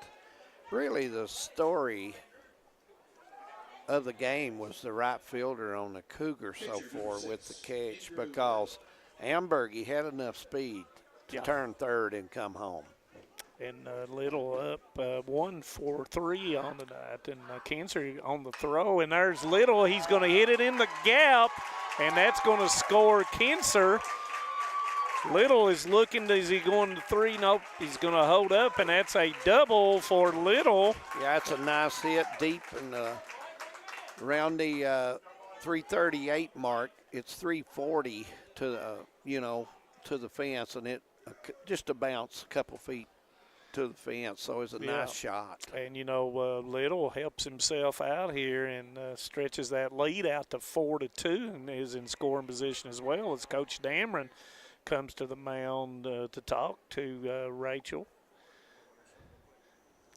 really the story of the game was the right fielder on the Cougars so far with the catch, because Ambergy had enough speed to turn third and come home. And Little up 1 for 3 on the night. And Kinser on the throw. And there's Little. He's going to hit it in the gap, and that's going to score Kinser. Little is looking, is he going to 3? Nope, he's going to hold up, and that's a double for Little. Yeah, that's a nice hit deep in around the 338 mark. It's 340 to to the fence, and it just a bounce a couple feet to the fence, so it's a nice shot. And, you know, Little helps himself out here and stretches that lead out to 4-2 and is in scoring position as well as Coach Dameron comes to the mound to talk to Rachel.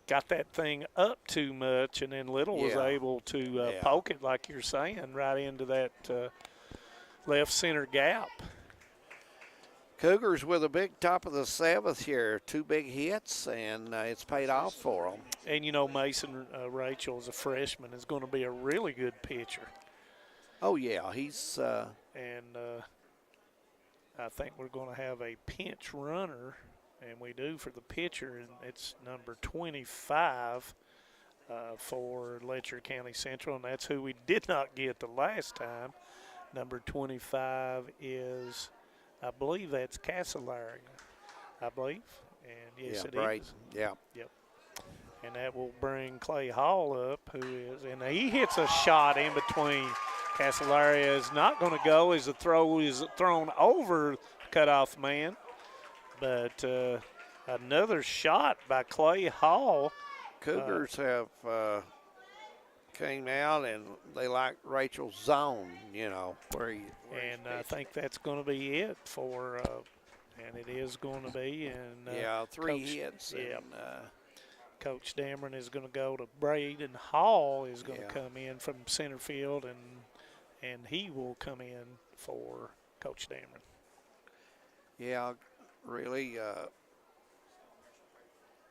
Got that thing up too much, and then Little was able to poke it, like you're saying, right into that left center gap. Cougars with a big top of the 7th here. 2 big hits, and it's paid off for them. And, you know, Mason Rachel, as a freshman, is going to be a really good pitcher. Oh, yeah, he's I think we're going to have a pinch runner, and we do for the pitcher, and it's number 25 for Letcher County Central, and that's who we did not get the last time. Number 25 is, I believe that's Castleberry, I believe, and yes, it is. Yeah. Yep. And that will bring Clay Hall up, and he hits a shot in between. Castellaria is not going to go as the throw is thrown over the cutoff man. But another shot by Clay Hall. Cougars have came out and they like Rachel's zone, where he. And I think that's going to be it for, and it is going to be. And 3 hits. Yeah. And, Coach Dameron is going to go to Braden Hall is going to come in from center field, and he will come in for Coach Dameron. Yeah, really,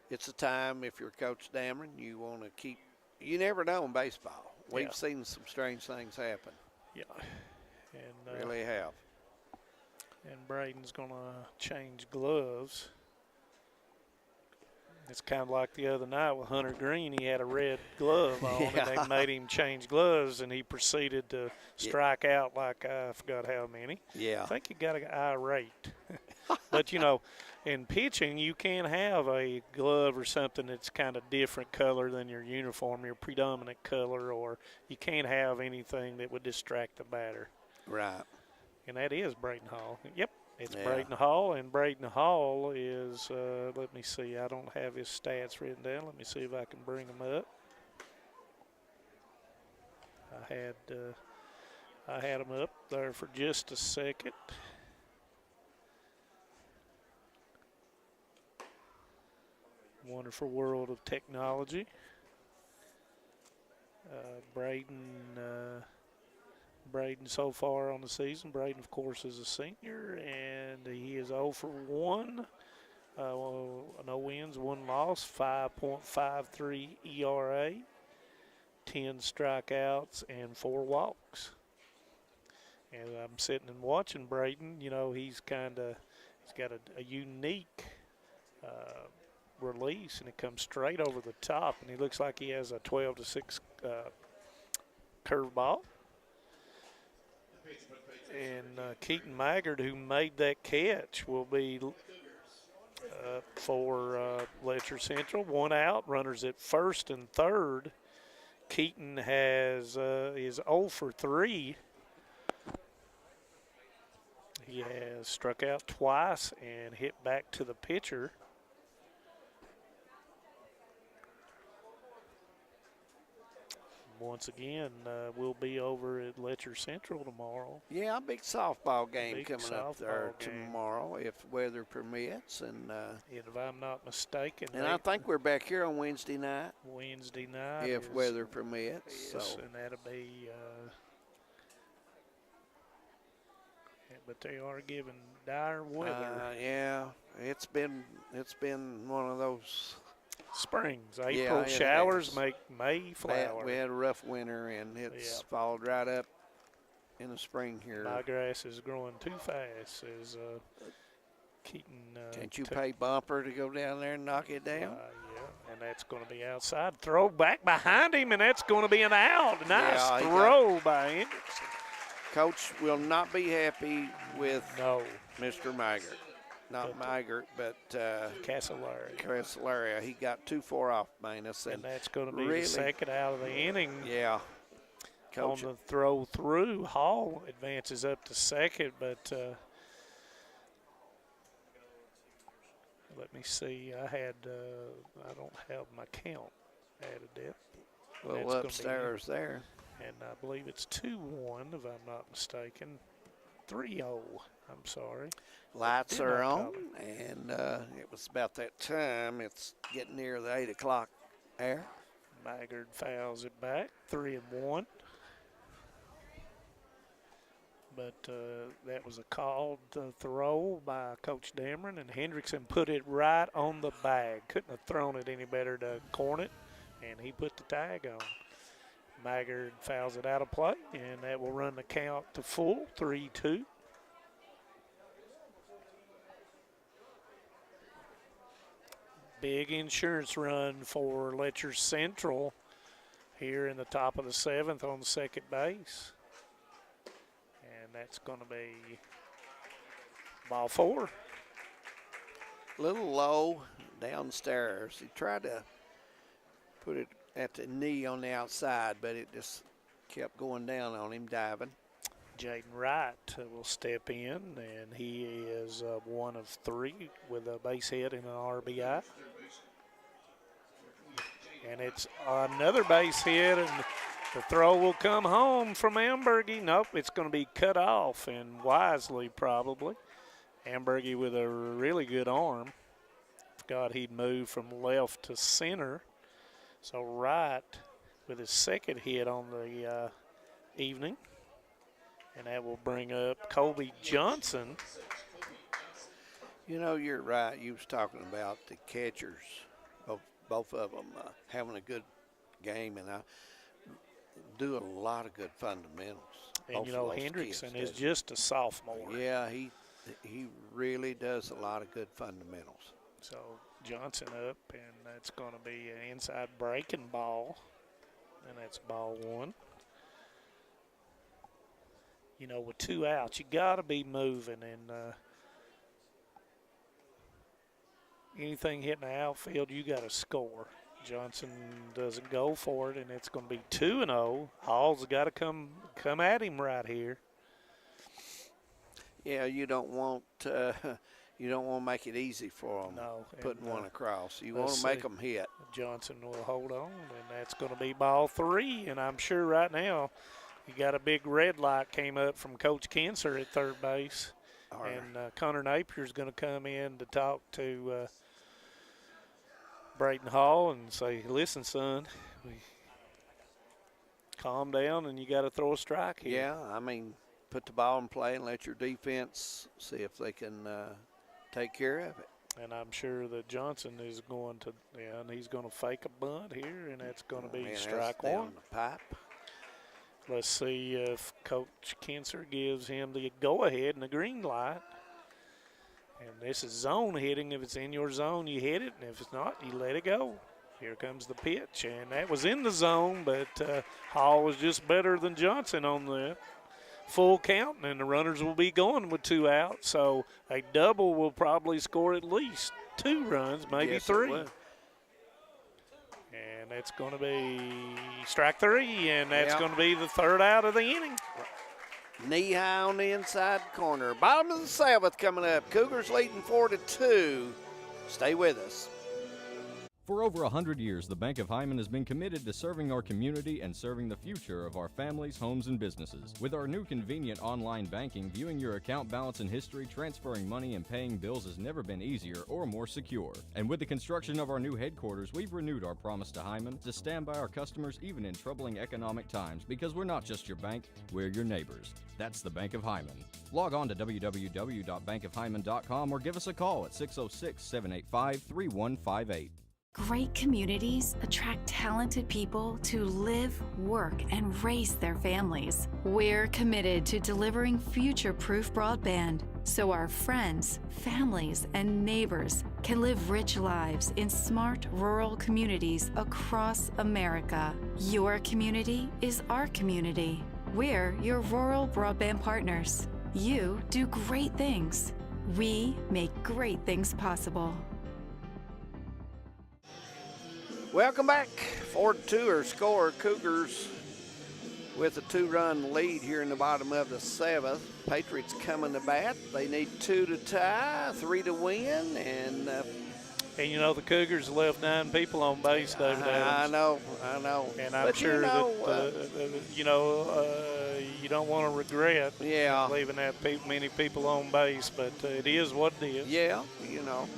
it's a time if you're Coach Dameron, you want to keep. You never know in baseball. We've seen some strange things happen. Yeah, and really have. And Braden's going to change gloves. It's kind of like the other night with Hunter Green. He had a red glove on, and they made him change gloves, and he proceeded to strike out like I forgot how many. Yeah. I think he got irate. But, in pitching, you can have a glove or something that's kind of different color than your uniform, your predominant color, or you can't have anything that would distract the batter. Right. And that is Braden Hall. Yep. It's Braden Hall, and Braden Hall is, let me see, I don't have his stats written down. Let me see if I can bring them up. I had them up there for just a second. Wonderful world of technology. Braden so far on the season. Braden, of course, is a senior, and he is 0 for 1. No wins, 1 loss, 5.53 ERA, 10 strikeouts, and 4 walks. And I'm sitting and watching Braden. He's got a unique release, and it comes straight over the top, and he looks like he has a 12-6 curveball. And Keaton Maggard, who made that catch, will be for Letcher Central. 1 out, runners at first and third. Keaton is 0 for 3. He has struck out twice and hit back to the pitcher. Once again, we'll be over at Letcher Central tomorrow. Yeah, a big softball game big coming up there tomorrow, if weather permits. And if I'm not mistaken. And I think we're back here on Wednesday night. Wednesday night. If weather permits. Yes, so. And that'll be, but they are giving dire weather. Yeah, it's been one of those. Springs, April showers make May flower. We had a rough winter, and it's followed right up in the spring here. My grass is growing too fast, as Keaton. Can't you pay bumper to go down there and knock it down? Yeah, and that's going to be outside. Throw back behind him, and that's going to be an out. Nice throw by Hendrickson. Coach will not be happy with Mr. Maggart. Not Maggart, but Castellaria. He got 2-4 off minus. And that's going to be the second out of the inning. Yeah. Coach. On the throw through, Hall advances up to second, but let me see. I don't have my count added there. Well, upstairs there. And I believe it's 2-1, if I'm not mistaken. 3-0, I'm sorry. Lights are on, and it was about that time. It's getting near the 8 o'clock hour. Maggard fouls it back, 3-1. But that was a called throw by Coach Dameron, and Hendrickson put it right on the bag. Couldn't have thrown it any better to corn it, and he put the tag on. Maggard fouls it out of play, and that will run the count to full, 3-2. Big insurance run for Letcher Central here in the top of the 7th on second base. And that's going to be ball 4. A little low downstairs. He tried to put it at the knee on the outside, but it just kept going down on him, diving. Jaden Wright will step in, and he is one of three with a base hit and an RBI. And it's another base hit, and the throw will come home from Ambergy. Nope, it's going to be cut off, and wisely probably. Ambergy with a really good arm. Forgot he'd moved from left to center. So Wright with his second hit on the evening. And that will bring up Colby Johnson. You know, you're right. You was talking about the catchers, both of them having a good game, and I do a lot of good fundamentals. And, you know, Hendrickson is just a sophomore. Yeah, he really does a lot of good fundamentals. So Johnson up, and that's going to be an inside breaking ball, and that's ball one. You know, with two outs, you got to be moving, and anything hitting the outfield, you got to score. Johnson doesn't go for it, and it's going to be 2-0. Hall's got to come at him right here. Yeah, you don't want to make it easy for them. No, putting one across. You want to make them hit. Johnson will hold on, and that's going to be ball three. And I'm sure right now you got a big red light came up from Coach Kinser at third base, and Connor Napier's going to come in to talk to Brayton Hall and say, "Listen, son, calm down, and you got to throw a strike here." Yeah, I mean, put the ball in play and let your defense see if they can take care of it. And I'm sure that Johnson is going to, and he's going to fake a bunt here, and that's going to be strike one. Down the pipe. Let's see if Coach Kinser gives him the go-ahead and the green light. And this is zone hitting. If it's in your zone, you hit it, and if it's not, you let it go. Here comes the pitch, and that was in the zone, but Hall was just better than Johnson on the full count, and the runners will be going with two out. So a double will probably score at least 2 runs, maybe 3. And that's going to be strike 3, and that's going to be the third out of the inning. Knee high on the inside corner. Bottom of the 7th coming up. Cougars leading 4-2. Stay with us. For over 100 years, the Bank of Hyman has been committed to serving our community and serving the future of our families, homes, and businesses. With our new convenient online banking, viewing your account balance and history, transferring money, and paying bills has never been easier or more secure. And with the construction of our new headquarters, we've renewed our promise to Hyman to stand by our customers even in troubling economic times, because we're not just your bank, we're your neighbors. That's the Bank of Hyman. Log on to www.bankofhyman.com or give us a call at 606-785-3158. Great communities attract talented people to live, work, and raise their families. We're committed to delivering future-proof broadband so our friends, families, and neighbors can live rich lives in smart rural communities across America. Your community is our community. We're your rural broadband partners. You do great things. We make great things possible. Welcome back. 4-2 or score. Cougars with a 2-run lead here in the bottom of the 7th. Patriots coming to bat. They need 2 to tie, 3 to win, and you know the Cougars left 9 people on base, David Adams. I know. And I'm sure that you don't want to regret leaving that many people on base, but it is what it is. Yeah, you know.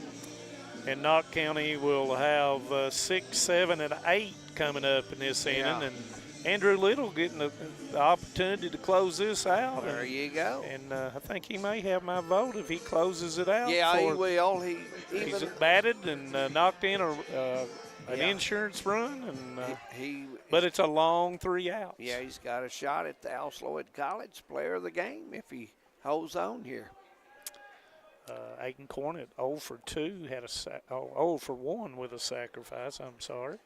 And Knott County will have 6, 7, and 8 coming up in this inning. And Andrew Little getting the opportunity to close this out. There you go. And I think he may have my vote if he closes it out. Yeah, he will. He's batted and knocked in an insurance run. And but it's a long 3 outs. Yeah, he's got a shot at the Al Sloyd College Player of the Game if he holds on here. Aiden Cornett 0 for 2 had 0 for 1 with a sacrifice. I'm sorry.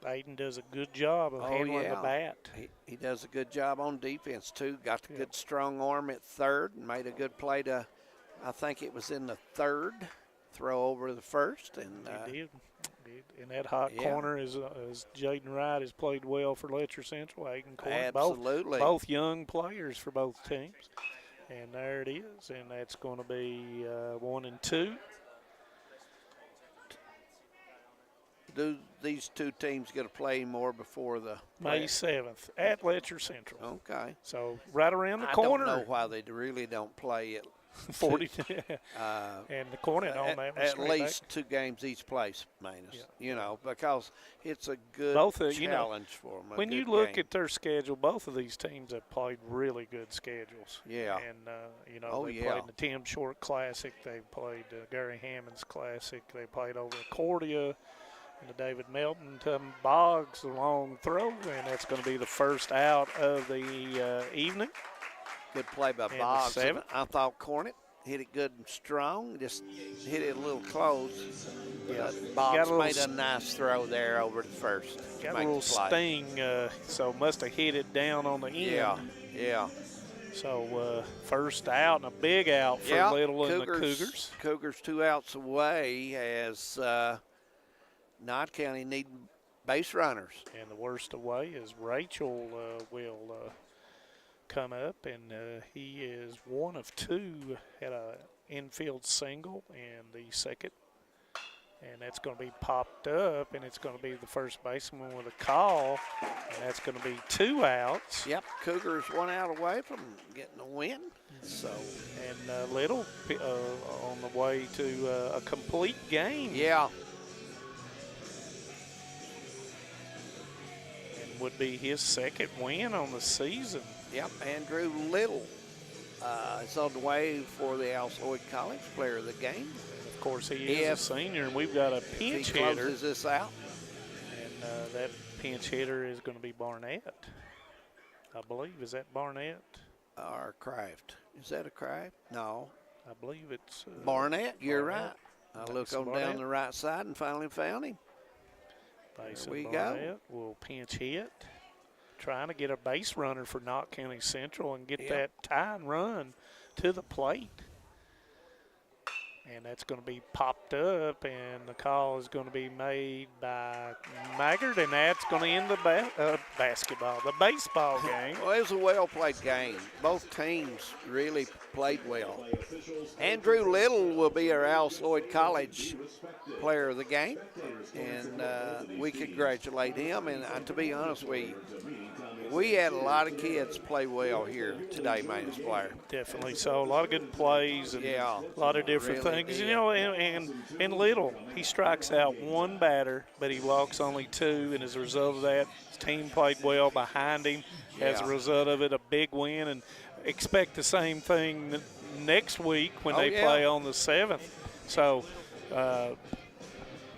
Aiden does a good job of handling the bat. He does a good job on defense too. Got the good strong arm at third and made a good play to, I think it was in the third, throw over the first. And he did. In that hot corner is Jaden Wright has played well for Letcher Central. Hayden Court, Absolutely. Both young players for both teams. And there it is, and that's going to be 1 and 2. Do these two teams get to play more before the May 7th at Letcher Central? Okay. So right around the corner. I don't know why they really don't play it. 40 and the corner on that at least 2 games each place, Manus. You know, because it's a good challenge for them. When you look at their schedule, both of these teams have played really good schedules. Yeah. And they played the Tim Short Classic. They played Gary Hammond's Classic. They played over at Cordia and the David Melton Boggs, a long throw, and that's going to be the first out of the evening. Good play by Boggs. I thought Cornett hit it good and strong, just hit it a little close. Yeah, Boggs made a nice throw there over the first. Got a little sting, so must have hit it down on the end. Yeah. So first out and a big out for Little and the Cougars. Cougars 2 outs away as Knott County need base runners. And the worst away is Rachel will come up, and he is 1 of 2 at a infield single and the second, and that's going to be popped up, and it's going to be the first baseman with a call, and that's going to be 2 outs. Yep, Cougars 1 out away from getting a win. So and Little on the way to a complete game. Yeah. And would be his second win on the season. Yep, Andrew Little is on the way for the Alice Lloyd College Player of the Game. And of course, he is a senior, and we've got a pinch hitter. He closes this out. And that pinch hitter is going to be Barnett, I believe. Is that Barnett? Or Kraft. Is that a Kraft? No. I believe it's Barnett, you're right. I look on down the right side and finally found him. There we go. Will pinch hit. Trying to get a base runner for Knott County Central and get that tie and run to the plate. And that's going to be popped up, and the call is going to be made by Maggard, and that's going to end the baseball game. Well, it was a well-played game. Both teams really played well. Andrew Little will be our Alice Lloyd College Player of the Game, and we congratulate him. And to be honest with you, we had a lot of kids play well here today, Manus Blair. Definitely so. A lot of good plays and a lot of different things. Did. You know, and Little, he strikes out 1 batter, but he walks only 2, and as a result of that, his team played well behind him. As a result of it, a big win, and expect the same thing next week when they play on the 7th. So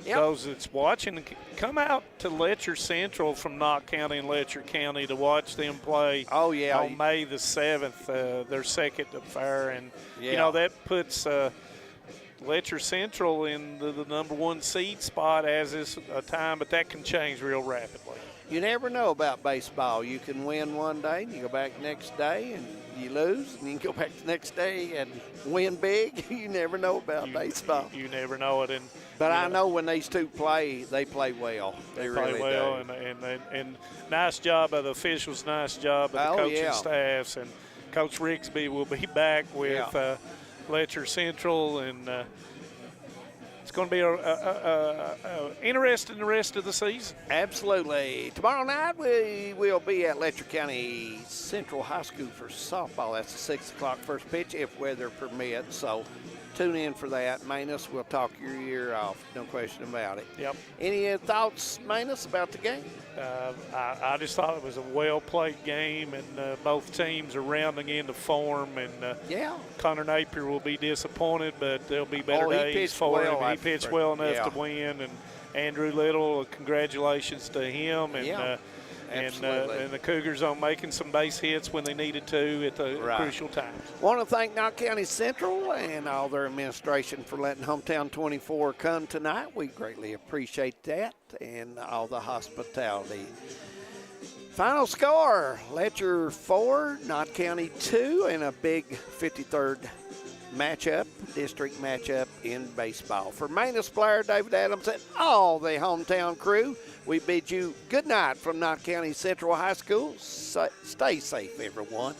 those that's watching, come out to Letcher Central from Knott County and Letcher County to watch them play on May the 7th, their second affair. And, you know, that puts Letcher Central in the #1 seed spot as is a time, but that can change real rapidly. You never know about baseball. You can win one day, and you go back next day, and you lose, and you can go back the next day and win big. You never know about baseball. You never know it. But I know when these two play, they play well. They play really well, do. And nice job of the officials, nice job of the coaching staffs, and Coach Rigsby will be back with Letcher Central, and it's going to be interesting the rest of the season. Absolutely. Tomorrow night we will be at Letcher County Central High School for softball. That's the 6 o'clock first pitch if weather permits. So tune in for that. Manus, we'll talk your ear off. No question about it. Yep. Any thoughts, Manus, about the game? I just thought it was a well-played game, and both teams are rounding into form. And Connor Napier will be disappointed, but there'll be better days for him. He pitched well enough to win. And Andrew Little, congratulations to him. And the Cougars on making some base hits when they needed to at the crucial times. Want to thank Knott County Central and all their administration for letting Hometown 24 come tonight. We greatly appreciate that and all the hospitality. Final score, Letcher 4, Knott County 2, and a big 53rd district matchup in baseball. For Manus Blair, David Adams, and all the hometown crew, we bid you good night from Knott County Central High School. Stay safe, everyone.